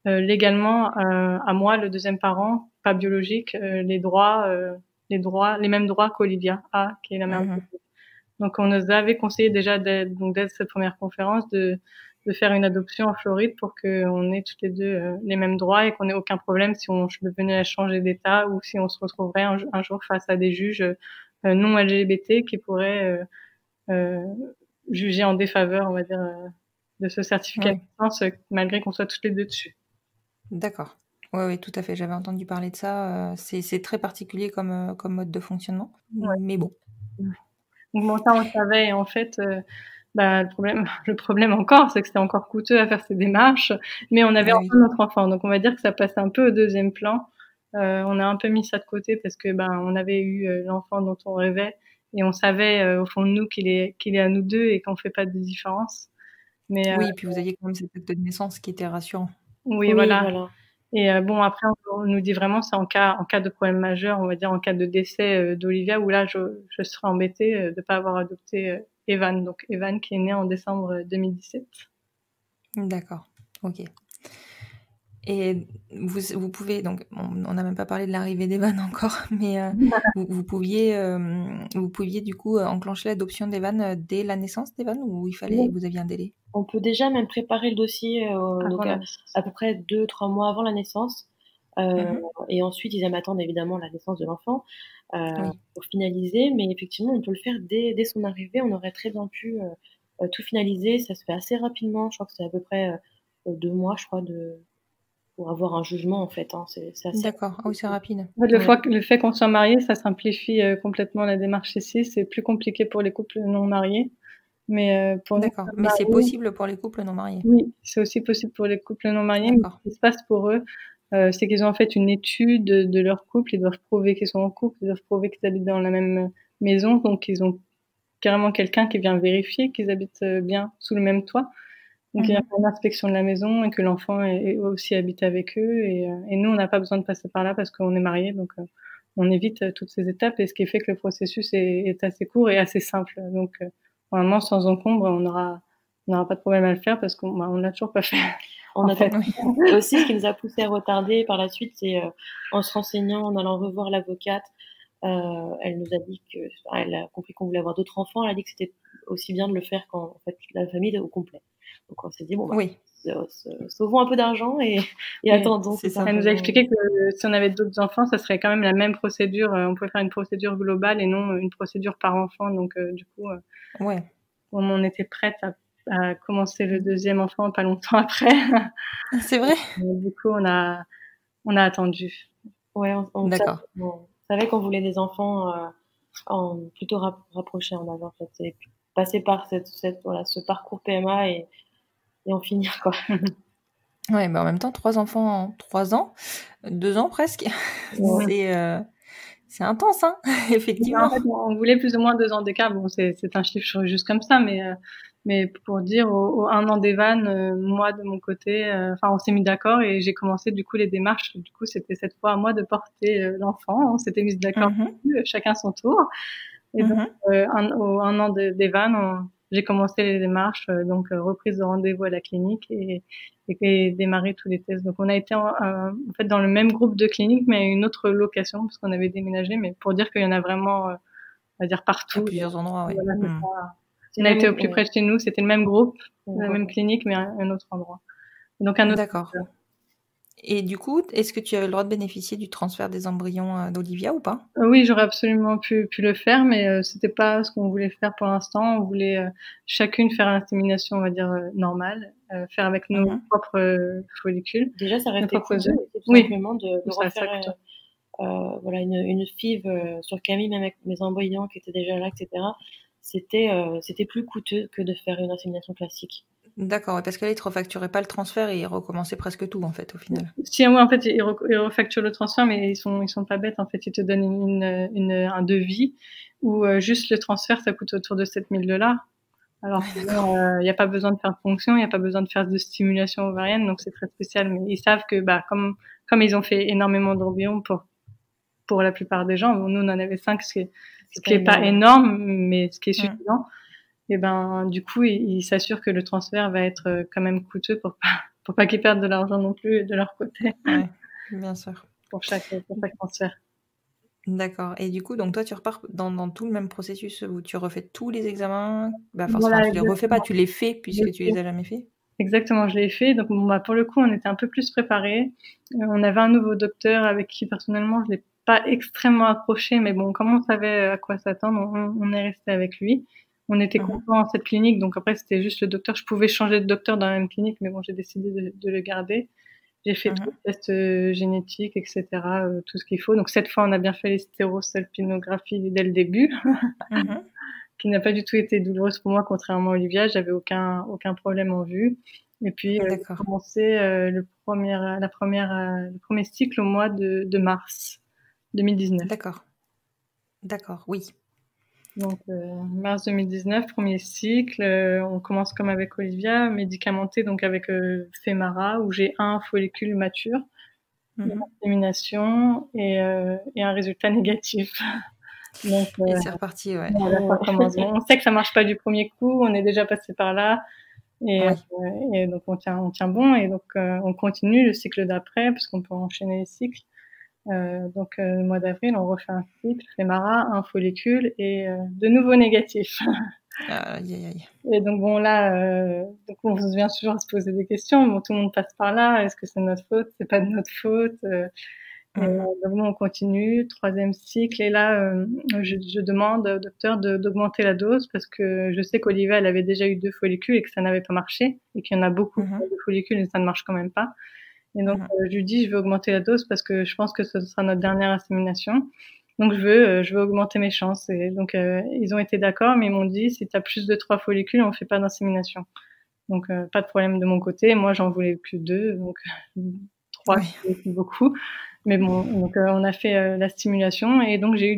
légalement, à moi, le deuxième parent, pas biologique, les mêmes droits qu'Olivia a, qui est la mère Mmh. biologique. Donc on nous avait conseillé déjà dès cette première conférence de de faire une adoption en Floride pour qu'on ait toutes les deux les mêmes droits et qu'on n'ait aucun problème si on venait à changer d'état ou si on se retrouverait un jour face à des juges non LGBT qui pourraient juger en défaveur, on va dire, de ce certificat de naissance, malgré qu'on soit toutes les deux dessus. D'accord. Oui, tout à fait. J'avais entendu parler de ça. C'est très particulier comme mode de fonctionnement. Mais bon. Donc bon, ça, on le savait. Et en fait, le problème encore, c'est que c'était encore coûteux à faire ces démarches. Mais on avait enfin notre enfant. Donc on va dire que ça passait un peu au deuxième plan. On a un peu mis ça de côté parce que on avait eu l'enfant dont on rêvait. Et on savait au fond de nous qu'il est à nous deux et qu'on fait pas de différence. Mais oui, puis vous aviez quand même cet acte de naissance qui était rassurant. Oui, voilà. Et bon, après, on nous dit vraiment c'est en cas de problème majeur, on va dire en cas de décès d'Olivia, où là, je serais embêtée de pas avoir adopté Evan. Donc Evan qui est né en décembre 2017. D'accord. Ok. Et vous pouvez, donc on n'a même pas parlé de l'arrivée d'Evan encore, mais vous pouviez du coup enclencher l'adoption d'Evan dès la naissance d'Evan ou vous aviez un délai? On peut déjà même préparer le dossier donc à peu près 2-3 mois avant la naissance. Et ensuite, ils attendent évidemment la naissance de l'enfant pour finaliser. Mais effectivement, on peut le faire dès son arrivée. On aurait très bien pu tout finaliser. Ça se fait assez rapidement. Je crois que c'est à peu près 2 mois, je crois, pour avoir un jugement, en fait. Hein. C'est assez D'accord. Ah oui, c'est rapide. Le fait qu'on soit marié, ça simplifie complètement la démarche ici. C'est plus compliqué pour les couples non mariés. Mais pour D'accord. Mais c'est possible pour les couples non mariés? Oui, c'est aussi possible pour les couples non mariés. Mais ce qui se passe pour eux, c'est qu'ils ont en fait une étude de leur couple. Ils doivent prouver qu'ils sont en couple. Ils doivent prouver qu'ils habitent dans la même maison. Donc, ils ont carrément quelqu'un qui vient vérifier qu'ils habitent bien sous le même toit. Donc, il y a une inspection de la maison et que l'enfant est aussi habité avec eux. Et nous, on n'a pas besoin de passer par là parce qu'on est mariés. Donc, on évite toutes ces étapes. Et ce qui fait que le processus est assez court et assez simple. Donc, normalement, sans encombre, on n'aura pas de problème à le faire parce qu'on l'a toujours pas fait. Aussi, ce qui nous a poussé à retarder par la suite, c'est en se renseignant, en allant revoir l'avocate. Elle nous a dit elle a compris qu'on voulait avoir d'autres enfants. Elle a dit que c'était aussi bien de le faire quand en fait la famille est au complet. Donc on s'est dit sauvons un peu d'argent et attendons. Elle nous a expliqué que si on avait d'autres enfants, ça serait quand même la même procédure. On pouvait faire une procédure globale et non une procédure par enfant. Donc du coup, on était prête à commencer le deuxième enfant pas longtemps après. C'est vrai. Du coup, on a attendu. Ouais, d'accord. On savait qu'on voulait des enfants plutôt rapprochés en avant, en fait. Et puis, passer par ce parcours PMA et en finir, quoi. Ouais, mais en même temps, 3 enfants en 3 ans, 2 ans presque, c'est intense, hein, effectivement. En fait, on voulait plus ou moins 2 ans d'écart. Bon, c'est un chiffre juste comme ça, mais pour dire au 1 an d'Evan, moi de mon côté, on s'est mis d'accord et j'ai commencé du coup les démarches. Du coup, c'était cette fois à moi de porter l'enfant. On s'était mis d'accord, chacun son tour. Et donc, au 1 an d'Evan, j'ai commencé les démarches, donc reprise de rendez-vous à la clinique et démarrer tous les tests. Donc, on a été en fait dans le même groupe de clinique, mais à une autre location parce qu'on avait déménagé. Mais pour dire qu'il y en a vraiment, on va dire partout. À plusieurs endroits, oui. Voilà, on a été au plus près de chez nous. C'était le même groupe, la même clinique, mais un autre endroit. Donc un autre. D'accord. Et du coup, est-ce que tu avais le droit de bénéficier du transfert des embryons d'Olivia ou pas? Oui, j'aurais absolument pu le faire, mais c'était pas ce qu'on voulait faire pour l'instant. On voulait chacune faire l'insémination, on va dire normale, faire avec nos propres follicules. Déjà, ça restait tout simplement de refaire une FIV sur Camille, même avec mes embryons qui étaient déjà là, etc. C'était plus coûteux que de faire une insémination classique. D'accord, parce qu'elle ne refacturait pas le transfert et ils recommençaient presque tout en fait au final. Si, ouais, en fait, ils refacturent le transfert, mais ils sont pas bêtes. En fait, ils te donnent un devis où juste le transfert, ça coûte autour de $7,000. Alors il n'y a pas besoin de faire de ponction, il n'y a pas besoin de faire de stimulation ovarienne, donc c'est très spécial. Mais ils savent que comme ils ont fait énormément d'embryons pour la plupart des gens, nous on en avait 5, ce qui est pas énorme, mais ce qui est suffisant. Et du coup, ils s'assurent que le transfert va être quand même coûteux pour pas qu'ils perdent de l'argent non plus de leur côté. Ouais, bien sûr. Pour chaque transfert. D'accord. Et du coup, donc toi, tu repars dans tout le même processus où tu refais tous les examens. Forcément, tu les refais pas, tu les fais puisque tu les as jamais fait. Exactement, je l'ai fait. Donc, bon, bah, pour le coup, on était un peu plus préparés. On avait un nouveau docteur avec qui, personnellement, je l'ai pas extrêmement accroché, mais bon, comme on savait à quoi s'attendre, on est resté avec lui. On était contents dans cette clinique, donc après, c'était juste le docteur. Je pouvais changer de docteur dans la même clinique, mais bon, j'ai décidé de le garder. J'ai fait tous les tests génétiques, etc., tout ce qu'il faut. Donc, cette fois, on a bien fait les stérosalpinographies dès le début. Qui n'a pas du tout été douloureuse pour moi, contrairement à Olivia. J'avais aucun problème en vue. Et puis, j'ai commencé le premier cycle au mois de mars 2019. D'accord, oui. Donc, mars 2019, premier cycle. On commence comme avec Olivia, médicamenté, donc avec Femara, où j'ai un follicule mature, une insémination et un résultat négatif. Donc, et c'est reparti, ouais. On sait que ça marche pas du premier coup, on est déjà passé par là, et donc on tient bon, et donc on continue le cycle d'après, parce qu'on peut enchaîner les cycles. Donc le mois d'avril, on refait un cycle, Femara, un follicule, et de nouveau négatif. Et donc bon là, donc on vient toujours à se poser des questions. Bon, tout le monde passe par là. Est-ce que c'est notre faute? C'est pas de notre faute. Et donc on continue, 3e cycle, et là je demande au docteur d'augmenter la dose, parce que je sais qu'Olivia, elle avait déjà eu 2 follicules et que ça n'avait pas marché, et qu'il y en a beaucoup de follicules et ça ne marche quand même pas. Et donc je lui dis, je veux augmenter la dose parce que je pense que ce sera notre dernière insémination. Donc je veux augmenter mes chances. Et donc ils ont été d'accord, mais ils m'ont dit, si tu as plus de 3 follicules, on fait pas d'insémination. Donc pas de problème de mon côté. Moi, j'en voulais que 2, donc 3 c'est beaucoup. Mais bon, donc on a fait la stimulation, et donc j'ai eu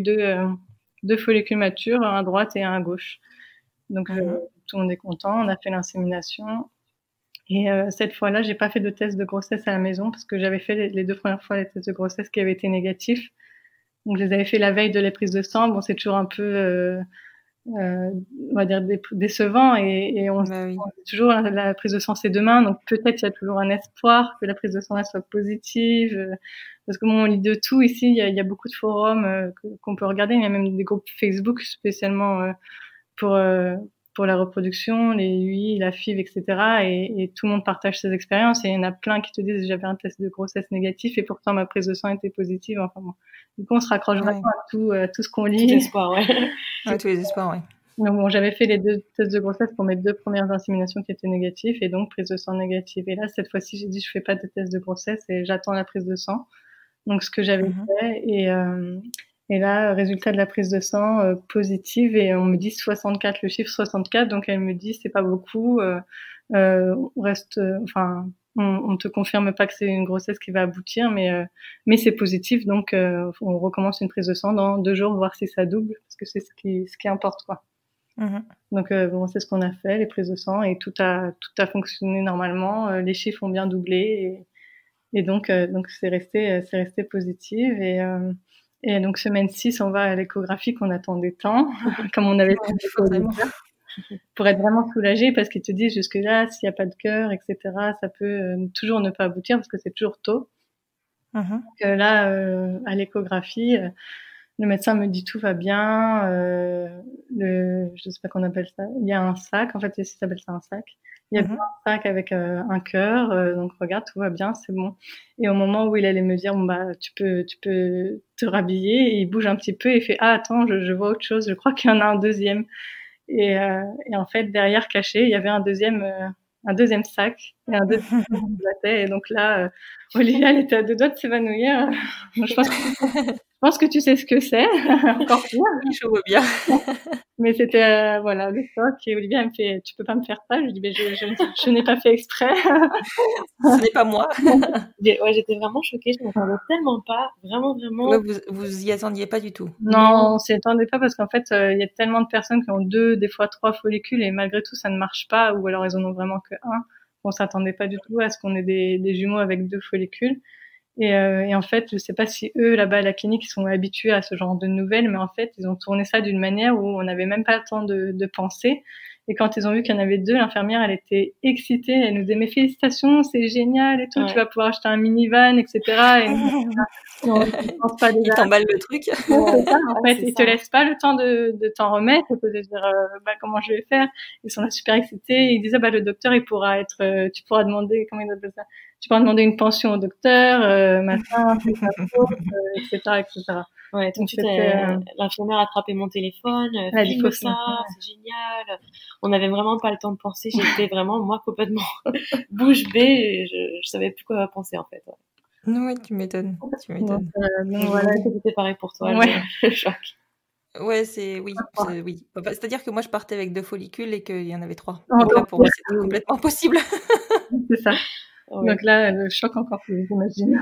2 follicules matures, un à droite et un à gauche. Donc tout le monde est content. On a fait l'insémination. Et cette fois-là, j'ai pas fait de test de grossesse à la maison, parce que j'avais fait les 2 premières fois les tests de grossesse qui avaient été négatifs. Donc je les avais fait la veille de la prise de sang. Bon, c'est toujours un peu on va dire décevant, et on dit toujours la prise de sang c'est demain, donc peut-être il y a toujours un espoir que la prise de sang soit positive, parce que bon, on lit de tout ici. Il y a beaucoup de forums qu'on peut regarder. Il y a même des groupes Facebook spécialement pour la reproduction, les UI, la FIV, etc. Et tout le monde partage ses expériences, et il y en a plein qui te disent, j'avais un test de grossesse négatif et pourtant ma prise de sang était positive. Enfin bon, du coup on se raccroche vraiment à tout ce qu'on lit. Tous les espoirs, tous les espoirs, Donc bon, j'avais fait les 2 tests de grossesse pour mes 2 premières inséminations qui étaient négatives, et donc prise de sang négative. Et là, cette fois-ci, j'ai dit, je fais pas de test de grossesse et j'attends la prise de sang. Donc ce que j'avais fait, et là, résultat de la prise de sang positive, et on me dit 64, le chiffre 64. Donc elle me dit, c'est pas beaucoup, on reste, on te confirme pas que c'est une grossesse qui va aboutir, mais c'est positif, donc on recommence une prise de sang dans 2 jours, voir si ça double, parce que c'est ce qui importe, quoi. Donc bon, c'est ce qu'on a fait, les prises de sang, et tout a fonctionné normalement. Les chiffres ont bien doublé, et donc c'est resté positif. Et donc semaine 6, on va à l'échographie qu'on attendait tant, comme on avait fait pour être vraiment soulagé, parce qu'ils te disent jusque là, s'il n'y a pas de cœur, etc., ça peut toujours ne pas aboutir, parce que c'est toujours tôt. Donc là, à l'échographie, le médecin me dit tout va bien, je sais pas qu'on appelle ça, il y a un sac, en fait, il s'appelle ça un sac. Il y a un sac avec un cœur, donc regarde, tout va bien, c'est bon. Et au moment où il allait me dire, bon bah tu peux te rhabiller, il bouge un petit peu et il fait, ah attends, je vois autre chose, je crois qu'il y en a un deuxième. Et en fait, derrière caché, il y avait un deuxième sac, et un deuxième et donc là, Olivia, elle était à 2 doigts de s'évanouir. Je pense que tu sais ce que c'est. Encore pire. Je vois bien. Mais c'était voilà, le choc. Et Olivia, elle me fait, tu peux pas me faire ça? Je lui dis, mais je n'ai pas fait exprès. Ce n'est pas moi. Ouais, j'étais vraiment choquée. Je m'attendais tellement pas, vraiment. Ouais, vous y attendiez pas du tout. Non, on s'y attendait pas, parce qu'en fait, il y a tellement de personnes qui ont 2, des fois 3 follicules, et malgré tout, ça ne marche pas, ou alors elles en ont vraiment que 1. On s'attendait pas du tout à ce qu'on ait des jumeaux avec 2 follicules. Et en fait, je sais pas si eux, là-bas à la clinique, ils sont habitués à ce genre de nouvelles, mais en fait, ils ont tourné ça d'une manière où on n'avait même pas le temps de penser. Et quand ils ont vu qu'il y en avait 2, l'infirmière, elle était excitée. Elle nous disait, mais félicitations, c'est génial et tout. Tu vas pouvoir acheter un minivan, etc. Et on ne pense pas déjà. Ils t'emballent le truc. C'est ça, en fait, ils te laissent pas le temps de t'en remettre et de te dire, comment je vais faire. Ils sont là super excités. Ils disaient, le docteur, il pourra être, tu pourras demander, comment ils appellent ça? Tu pourras demander une pension au docteur, machin, etc., etc. Ouais, tout de suite, l'infirmière a attrapé mon téléphone, filme ça, c'est génial. On n'avait vraiment pas le temps de penser. J'étais vraiment, moi, complètement bouche bée. Je savais plus quoi penser, en fait. Ouais, tu m'étonnes. Donc voilà, c'était pareil pour toi, le choc. Ouais, oui. C'est-à-dire que moi, je partais avec 2 follicules et qu'il y en avait 3. Donc là, pour moi, c'était complètement impossible. C'est ça. Ouais. Donc là, le choc encore plus, j'imagine.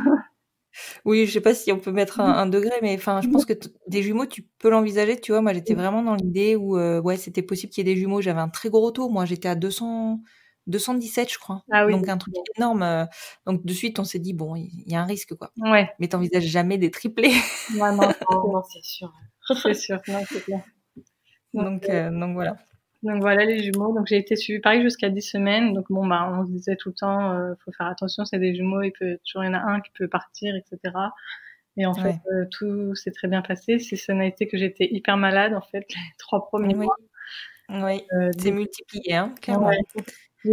Oui, je sais pas si on peut mettre un degré, mais enfin, je pense que des jumeaux, tu peux l'envisager. Tu vois, moi, j'étais vraiment dans l'idée où, c'était possible qu'il y ait des jumeaux. J'avais un très gros taux. Moi, j'étais à 217, je crois. Ah oui. Donc, un truc énorme. Donc, de suite, on s'est dit, bon, il y a un risque, quoi. Ouais. Mais t'envisages jamais des triplés. Ouais, non, c'est sûr. C'est sûr, non, c'est clair. Donc voilà. Donc voilà les jumeaux. Donc j'ai été suivie pareil jusqu'à 10 semaines. Donc bon, on se disait tout le temps, faut faire attention, c'est des jumeaux, toujours il y en a un qui peut partir, etc. Et en fait, tout s'est très bien passé. Si ça n'a été que j'étais hyper malade, en fait, les 3 premiers mois. Oui, c'est multiplié, hein, clairement. Ouais.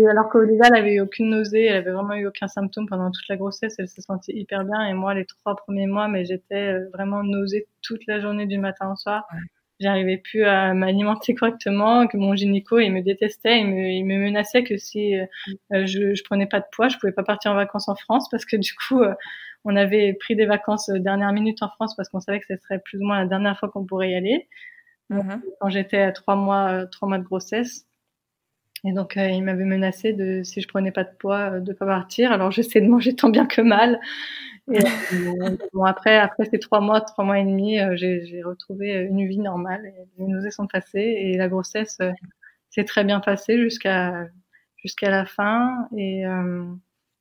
Alors qu'Olivia, elle avait eu aucune nausée, elle avait vraiment eu aucun symptôme pendant toute la grossesse, elle se sentait hyper bien. Et moi, les 3 premiers mois, mais j'étais vraiment nausée toute la journée du matin au soir. Ouais. J'arrivais plus à m'alimenter correctement, que mon gynéco, il me détestait, il me menaçait que si je prenais pas de poids, je pouvais pas partir en vacances en France parce que du coup, on avait pris des vacances dernière minute en France parce qu'on savait que ce serait plus ou moins la dernière fois qu'on pourrait y aller. Quand j'étais à 3 mois de grossesse. Et donc, il m'avait menacé de, si je prenais pas de poids, de pas partir. Alors, j'essaie de manger tant bien que mal. Et bon, après ces 3 mois et demi, j'ai retrouvé une vie normale. Et les nausées sont passées et la grossesse s'est très bien passée jusqu'à la fin. Et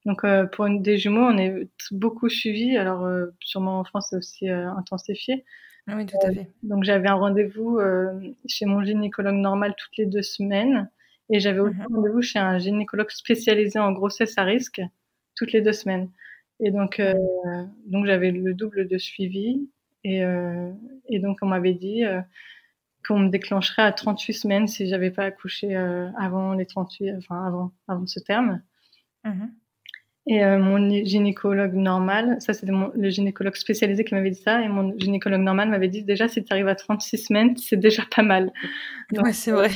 donc, pour des jumeaux, on est beaucoup suivis. Alors, sûrement en France, c'est aussi intensifié. Oui, tout à fait. Donc, j'avais un rendez-vous chez mon gynécologue normal toutes les 2 semaines. Et j'avais aussi un rendez-vous chez un gynécologue spécialisé en grossesse à risque toutes les 2 semaines. Et donc j'avais le double de suivi. Et donc, on m'avait dit qu'on me déclencherait à 38 semaines si j'avais pas accouché avant les 38, enfin avant ce terme. Et mon gynécologue normal, ça c'était le gynécologue spécialisé qui m'avait dit ça, et mon gynécologue normal m'avait dit déjà si tu arrives à 36 semaines, c'est déjà pas mal. Donc, ouais, c'est vrai.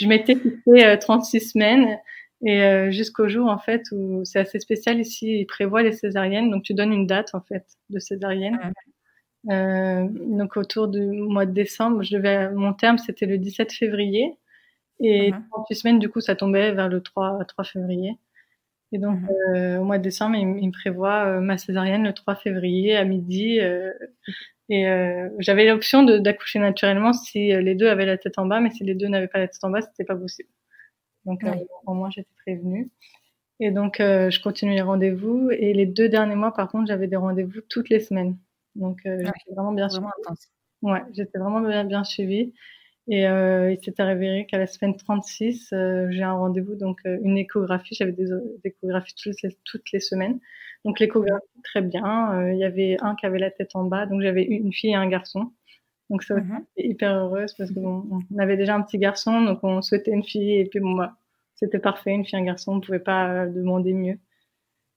Je m'étais fixé 36 semaines et jusqu'au jour en fait où c'est assez spécial ici, ils prévoient les césariennes, donc tu donnes une date en fait de césarienne. Donc autour du mois de décembre, mon terme c'était le 17 février et 38 semaines du coup ça tombait vers le 3 février. Et donc au mois de décembre, il me prévoit ma césarienne le 3 février à midi. Et j'avais l'option d'accoucher naturellement si les 2 avaient la tête en bas, mais si les 2 n'avaient pas la tête en bas, c'était pas possible. Donc au moins j'étais prévenue. Et donc je continue les rendez-vous. Et les 2 derniers mois, par contre, j'avais des rendez-vous toutes les semaines. Donc j'étais vraiment bien suivie. Ouais, j'étais vraiment bien suivie. Et il s'est avéré qu'à la semaine 36, j'ai un rendez-vous, donc une échographie. J'avais des échographies toutes les semaines. Donc l'échographie, très bien. Il y avait un qui avait la tête en bas, donc j'avais une fille et un garçon. Donc ça, j'étais hyper heureuse parce que on avait déjà un petit garçon, donc on souhaitait une fille et puis c'était parfait, une fille et un garçon, on pouvait pas demander mieux.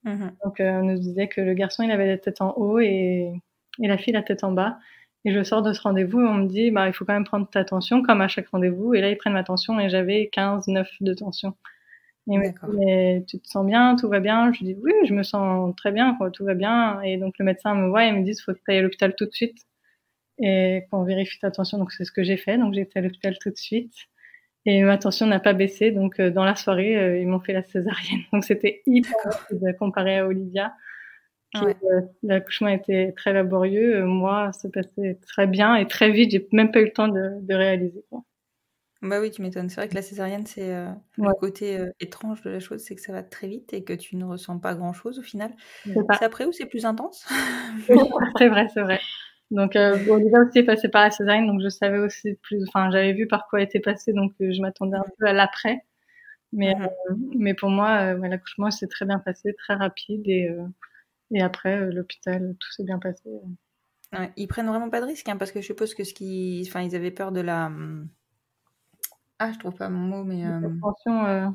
Donc on nous disait que le garçon il avait la tête en haut et la fille la tête en bas. Et je sors de ce rendez-vous et on me dit, il faut quand même prendre ta tension, comme à chaque rendez-vous. Et là, ils prennent ma tension et j'avais 15,9 de tension. Et ils me disent, mais tu te sens bien, tout va bien? Je dis, oui, je me sens très bien, quoi, tout va bien. Et donc, le médecin me voit et me dit, il faut que tu ailles à l'hôpital tout de suite et qu'on vérifie ta tension. Donc, c'est ce que j'ai fait. Donc, j'ai été à l'hôpital tout de suite. Et ma tension n'a pas baissé. Donc, dans la soirée, ils m'ont fait la césarienne. Donc, c'était hyper rapide comparé à Olivia. L'accouchement était très laborieux. Moi, ça passait très bien et très vite. J'ai même pas eu le temps de réaliser, quoi. Bah oui, tu m'étonnes. C'est vrai que la césarienne, c'est Ouais, le côté étrange de la chose, c'est que ça va très vite et que tu ne ressens pas grand-chose au final. c'est ça. C'est après ou c'est plus intense? Oui, c'est vrai, c'est vrai. Donc, bon, Olivia aussi est passée par la césarienne, donc je savais aussi plus, enfin, j'avais vu par quoi elle était passée, donc je m'attendais un peu à l'après. Mais, Mhm. mais pour moi, ouais, l'accouchement s'est très bien passé, très rapide, et après, l'hôpital, tout s'est bien passé. Ouais, ils prennent vraiment pas de risque, hein, parce que je suppose que enfin, ils avaient peur de la. Ah, je trouve pas mon mot, mais Attention,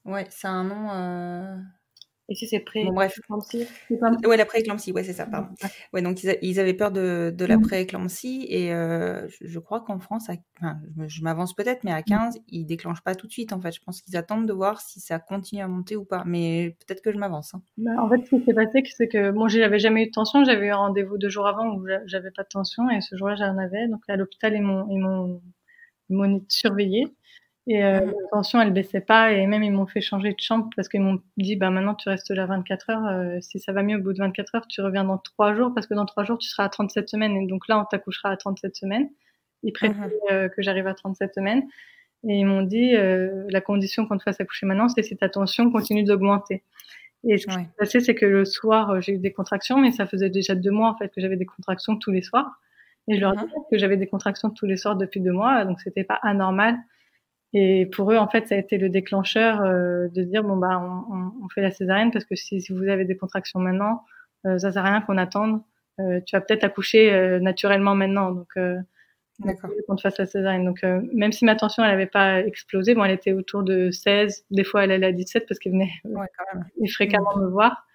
ouais, c'est un nom. Et si c'est Bon, bref. pré-éclampsie? c'est comme Ouais, la pré-éclampsie, ouais, c'est ça, pardon. Ouais, donc ils avaient peur de la pré-éclampsie et je crois qu'en France, enfin, je m'avance peut-être, mais à 15, ils déclenchent pas tout de suite, en fait. Je pense qu'ils attendent de voir si ça continue à monter ou pas, mais peut-être que je m'avance, hein. Bah, en fait, ce qui s'est passé, c'est que bon, j'avais jamais eu de tension. J'avais eu un rendez-vous 2 jours avant où j'avais pas de tension, et ce jour-là, j'en avais. Donc à l'hôpital, ils m'ont surveillée, et la Mhm. tension, elle baissait pas, et même ils m'ont fait changer de chambre parce qu'ils m'ont dit, bah maintenant tu restes là 24 heures. Si ça va mieux au bout de 24 heures, tu reviens dans 3 jours, parce que dans 3 jours tu seras à 37 semaines, et donc là on t'accouchera à 37 semaines. Ils préféraient Mhm. que j'arrive à 37 semaines, et ils m'ont dit, la condition qu'on te fasse accoucher maintenant, c'est si ta tension continue d'augmenter. Et ce qui s'est Ouais. passé, c'est que le soir, j'ai eu des contractions, mais ça faisait déjà 2 mois en fait que j'avais des contractions tous les soirs. Et je leur ai Mhm. dit que j'avais des contractions tous les soirs depuis 2 mois, donc c'était pas anormal. Et pour eux, en fait, ça a été le déclencheur, de dire bon bah on fait la césarienne, parce que si vous avez des contractions maintenant, ça sert à rien qu'on attende. Tu vas peut-être accoucher naturellement maintenant, donc D'accord. qu'on te fasse la césarienne. Donc même si ma tension elle avait pas explosé, bon elle était autour de 16, des fois elle allait à 17 parce qu'elle venait Ouais, quand même. fréquemment me voir.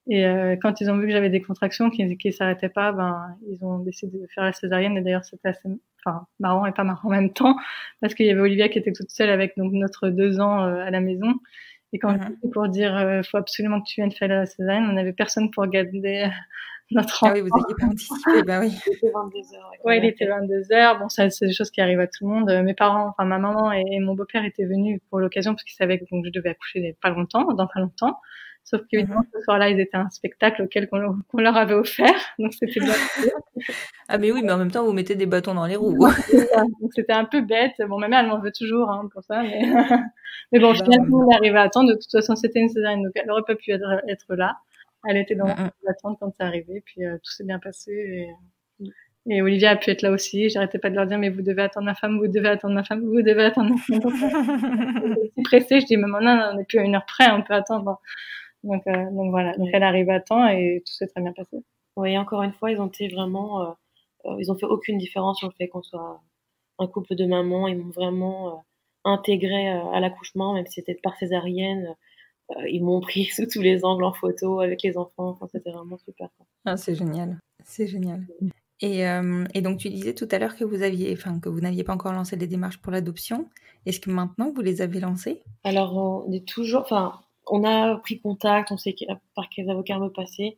Et quand ils ont vu que j'avais des contractions qui s'arrêtaient pas, ben ils ont décidé de faire la césarienne. Et d'ailleurs c'était assez, enfin, marrant et pas marrant en même temps, parce qu'il y avait Olivia qui était toute seule avec donc notre 2 ans à la maison. Et quand Mhm. j'étais pour dire faut absolument que tu viennes faire la césarienne, on n'avait personne pour garder notre Ah enfant. oui, vous n'aviez pas anticipé, bah oui. C'était 22 heures, ouais, quand Ouais, il même. était 22 heures. Bon, ça, c'est des choses qui arrivent à tout le monde. Mes parents, enfin ma maman et mon beau-père étaient venus pour l'occasion, parce qu'ils savaient que donc je devais accoucher dans pas longtemps. Sauf qu'évidemment, Mhm. ce soir-là, ils étaient à un spectacle auquel qu'on leur avait offert, donc c'était bien. Ah mais oui, mais en même temps, vous mettez des bâtons dans les roues. Donc c'était un peu bête. Bon, ma mère, elle m'en veut toujours hein, pour ça, mais mais bon, Bah, finalement, on est arrivé à temps. De toute façon, c'était une césarienne, donc elle aurait pas pu être là. Elle était dans mhm. l'attente quand c'est arrivé, puis tout s'est bien passé. Et Olivia a pu être là aussi. J'arrêtais pas de leur dire, mais vous devez attendre ma femme, vous devez attendre ma femme, vous devez attendre ma femme. Si pressée, je dis, mais maintenant, on n'est plus à 1 heure près, on peut attendre. Donc voilà. Donc elle arrive à temps et tout s'est très bien passé. Ouais, encore une fois, ils ont été vraiment, ils ont fait aucune différence sur le fait qu'on soit un couple de mamans. Ils m'ont vraiment intégré à l'accouchement, même si c'était par césarienne. Ils m'ont pris sous tous les angles en photo avec les enfants. Enfin, c'était vraiment super, quoi. Ah, c'est génial, c'est génial. Et donc tu disais tout à l'heure que que vous n'aviez pas encore lancé les démarches pour l'adoption. Est-ce que maintenant vous les avez lancées? Alors, on est toujours, enfin, on a pris contact, on sait par quels avocats me passer.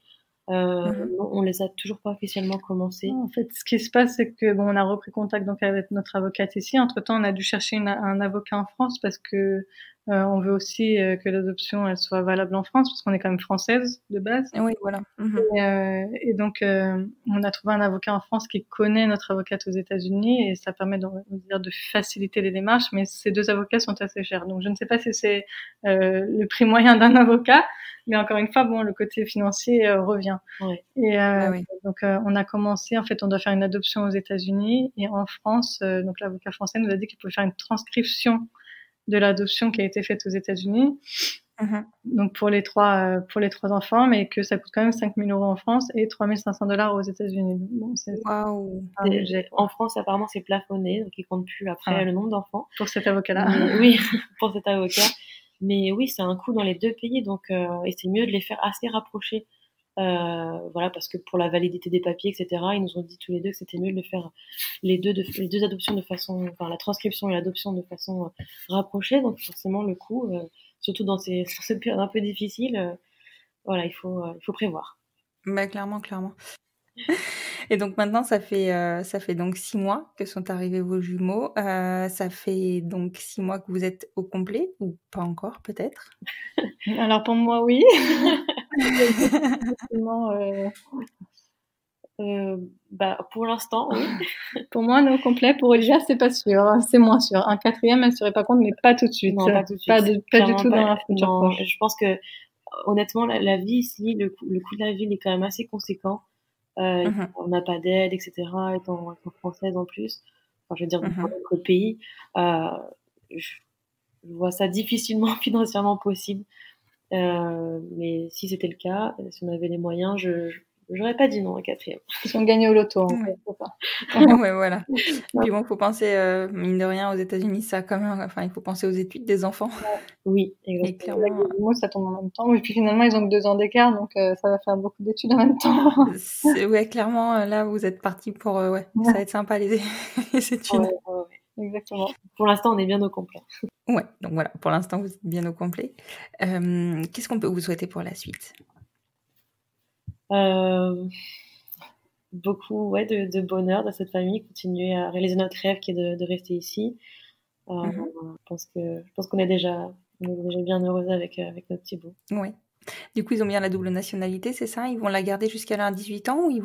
Mhm. Non, on les a toujours pas officiellement commencés. En fait, ce qui se passe, c'est que bon, on a repris contact donc avec notre avocate ici. Entre-temps, on a dû chercher un avocat en France, parce que on veut aussi que l'adoption elle soit valable en France, parce qu'on est quand même française de base. Oui, voilà. Mhm. Et donc, on a trouvé un avocat en France qui connaît notre avocate aux États-Unis, et ça permet de faciliter les démarches. Mais ces 2 avocats sont assez chers, donc je ne sais pas si c'est le prix moyen d'un avocat, mais encore une fois, bon, le côté financier revient. Ouais. Et Bah oui. donc, on a commencé. En fait, on doit faire une adoption aux États-Unis, et en France, donc l'avocat français nous a dit qu'il pouvait faire une transcription de l'adoption qui a été faite aux États-Unis. Mhm. Donc pour les 3 enfants, mais que ça coûte quand même 5 000 € en France et 3 500 $ aux États-Unis. Donc bon, c'est Waouh. un budget En France, apparemment, c'est plafonné, donc ils comptent plus après Ah. le nombre d'enfants. pour cet avocat-là. Mais oui, pour cet avocat. Mais oui, c'est un coût dans les 2 pays, donc et c'est mieux de les faire assez rapprochés. Voilà, parce que pour la validité des papiers, etc., ils nous ont dit tous les 2 que c'était mieux de faire les 2 adoptions de façon, enfin la transcription et l'adoption de façon rapprochée. Donc forcément, le coût, surtout sur cette période un peu difficile, voilà, il faut prévoir. Bah clairement, clairement. Et donc maintenant, ça fait donc 6 mois que sont arrivés vos jumeaux. Ça fait donc 6 mois que vous êtes au complet ou pas encore peut-être? Alors pour moi, oui. Effectivement, Pour l'instant, oui. Pour moi, non complet. Pour Olivia, c'est pas sûr. C'est moins sûr. Un 4e, elle ne se rendrait pas compte, mais pas tout de suite. Non, pas tout de suite. Pas du tout dans la future non, proche. je pense que, honnêtement, la vie ici, le coût de la vie, il est quand même assez conséquent. On n'a pas d'aide, etc. Étant française en plus. Enfin, je veux dire, dans notre pays, je vois ça difficilement financièrement possible. Mais si c'était le cas, si on avait les moyens, j'aurais pas dit non à 4e. Si on gagnait au loto, en Ouais. fait. Ouais, voilà. Puis bon, il faut penser, mine de rien, aux États-Unis, ça quand même, enfin, il faut penser aux études des enfants. Oui, Et exactement. clairement, Moi, ça tombe en même temps. Et puis finalement, ils ont que 2 ans d'écart, donc ça va faire beaucoup d'études en même temps. ouais, clairement, là, vous êtes partis pour, ouais, ça va être sympa les études. Ouais. Exactement. Pour l'instant, on est bien au complet. Ouais, donc voilà, pour l'instant, vous êtes bien au complet. Qu'est-ce qu'on peut vous souhaiter pour la suite? Beaucoup de bonheur dans cette famille, continuer à réaliser notre rêve qui est de rester ici. Je pense qu'on est déjà bien heureuse avec notre petit bout. Ouais. Du coup, ils ont bien la double nationalité, c'est ça? Ils vont la garder jusqu'à leurs 18 ans ou ils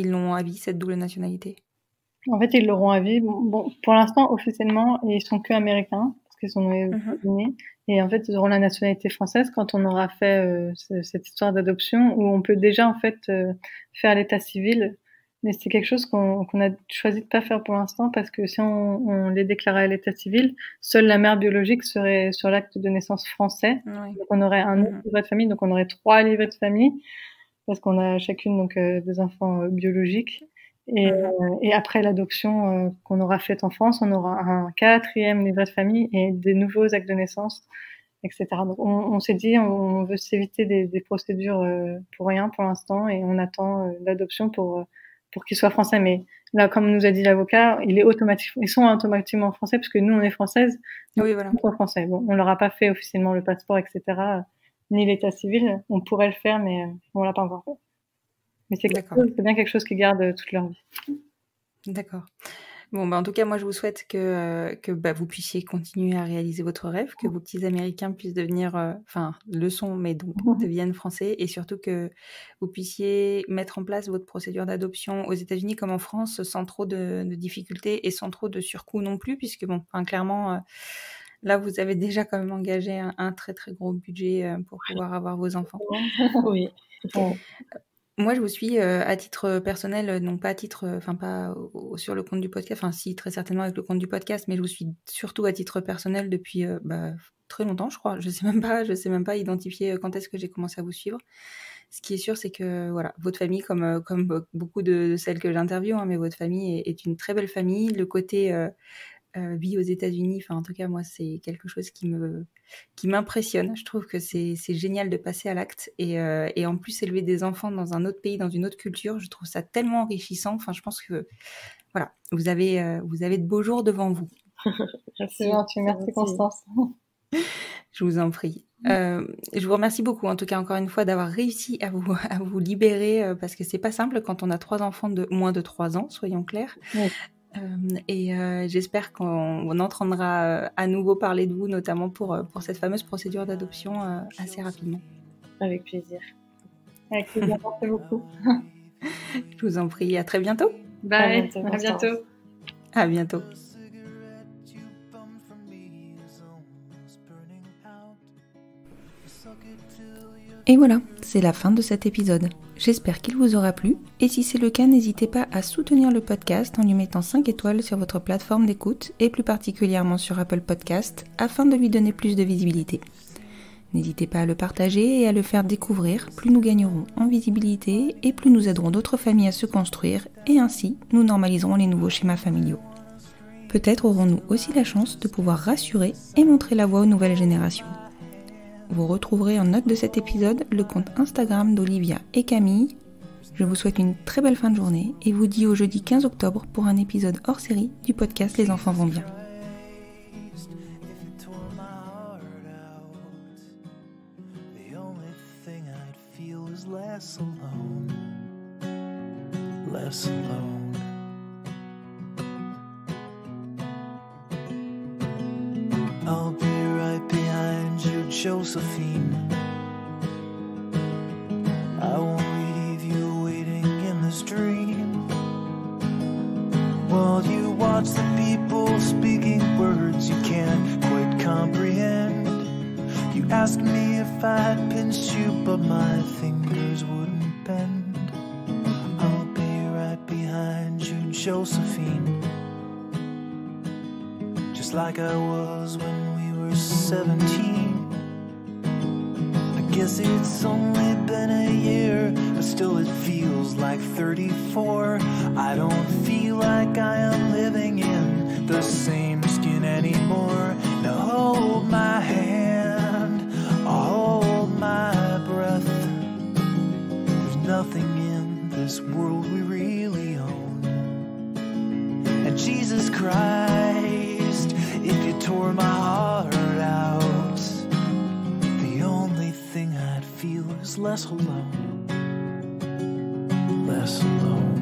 l'ont à vie, cette double nationalité? En fait, ils l'auront à vie. Bon, pour l'instant, officiellement, ils sont que américains, parce qu'ils sont nés aux États-Unis. Et en fait, ils auront la nationalité française quand on aura fait cette histoire d'adoption, où on peut déjà, en fait, faire l'état civil. Mais c'est quelque chose qu'on a choisi de pas faire pour l'instant, parce que si on les déclarait à l'état civil, seule la mère biologique serait sur l'acte de naissance français. Ouais. Donc, on aurait un autre livret de famille, donc on aurait 3 livrets de famille, parce qu'on a chacune donc des enfants biologiques. Et après l'adoption qu'on aura faite en France, on aura un 4e livret de famille et des nouveaux actes de naissance, etc. Donc on s'est dit, on veut s'éviter des procédures pour rien pour l'instant, et on attend l'adoption pour qu'ils soient français. Mais là, comme nous a dit l'avocat, ils sont automatiquement français, parce que nous, on est françaises, oui, voilà. Ils sont français. Bon, on leur a pas fait officiellement le passeport, etc., ni l'état civil. On pourrait le faire, mais on l'a pas encore fait. Mais c'est bien quelque chose qu'ils gardent toute leur vie. D'accord. Bon, en tout cas, moi, je vous souhaite que vous puissiez continuer à réaliser votre rêve, que vos petits Américains puissent devenir, le sont, mais donc deviennent français, et surtout que vous puissiez mettre en place votre procédure d'adoption aux États-Unis comme en France, sans trop de difficultés et sans trop de surcoût non plus, puisque clairement, là, vous avez déjà quand même engagé un très très gros budget pour pouvoir avoir vos enfants. Oui. Moi, je vous suis à titre personnel, non pas à titre, pas sur le compte du podcast, si, très certainement avec le compte du podcast, mais je vous suis surtout à titre personnel depuis très longtemps, je crois. Je sais même pas identifier quand est-ce que j'ai commencé à vous suivre. Ce qui est sûr, c'est que voilà, votre famille, comme beaucoup de celles que j'interviewe, mais votre famille est une très belle famille. Le côté vie aux États-Unis, en tout cas moi, c'est quelque chose qui m'impressionne. Je trouve que c'est génial de passer à l'acte, et en plus élever des enfants dans un autre pays, dans une autre culture, je trouve ça tellement enrichissant. Je pense que voilà, vous avez de beaux jours devant vous. C'est gentil, merci Constance. Je vous en prie. Je vous remercie beaucoup, en tout cas, encore une fois, d'avoir réussi à vous libérer, parce que c'est pas simple quand on a 3 enfants de moins de 3 ans, soyons clairs. Oui. Et j'espère qu'on entendra à nouveau parler de vous, notamment pour cette fameuse procédure d'adoption assez rapidement. Avec plaisir. Avec plaisir, merci beaucoup. Je vous en prie, à très bientôt. Bye, à bientôt. À bientôt. Et voilà, c'est la fin de cet épisode. J'espère qu'il vous aura plu, et si c'est le cas, n'hésitez pas à soutenir le podcast en lui mettant 5 étoiles sur votre plateforme d'écoute, et plus particulièrement sur Apple Podcast, afin de lui donner plus de visibilité. N'hésitez pas à le partager et à le faire découvrir, plus nous gagnerons en visibilité, et plus nous aiderons d'autres familles à se construire, et ainsi nous normaliserons les nouveaux schémas familiaux. Peut-être aurons-nous aussi la chance de pouvoir rassurer et montrer la voie aux nouvelles générations. Vous retrouverez en note de cet épisode le compte Instagram d'Olivia et Camille. Je vous souhaite une très belle fin de journée et vous dis au jeudi 15 octobre pour un épisode hors série du podcast Les enfants vont bien. I'll be right behind you, Josephine. I won't leave you waiting in this dream. asked me if I'd pinch you, but my fingers wouldn't bend. I'll be right behind you, Josephine, just like I was when we were 17. I guess it's only been a year, but still it feels like 34. I don't feel like I am living in the same skin anymore. Now hold my hand, I'll hold my breath. There's nothing in this world we really own. And Jesus Christ, if you tore my heart out, the only thing I'd feel is less alone, less alone.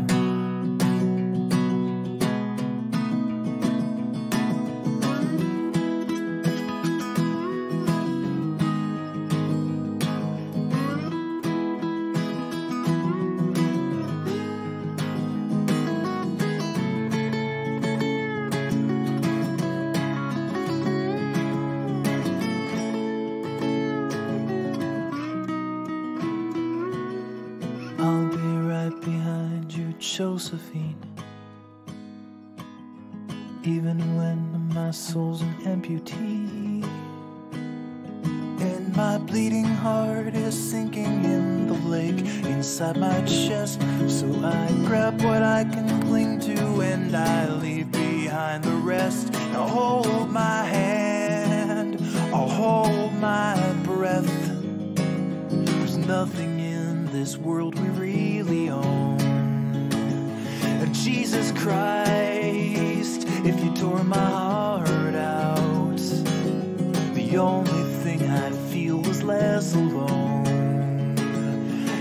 I'll be right behind you, Josephine, even when my soul's an amputee, and my bleeding heart is sinking in the lake inside my chest. So I grab what I can cling to and I leave behind the rest. Now hold my hand, I'll hold my breath. There's nothing in this world we really own. And Jesus Christ, if you tore my heart out, the only thing I'd feel was less alone.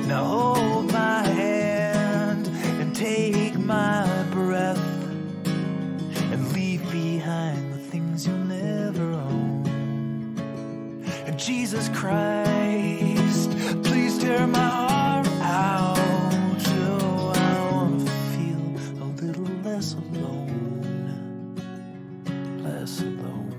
Now hold my hand and take my breath, and leave behind the things you'll never own. And Jesus Christ, please tear my heart out. Oh, I wanna feel a little less alone, less alone.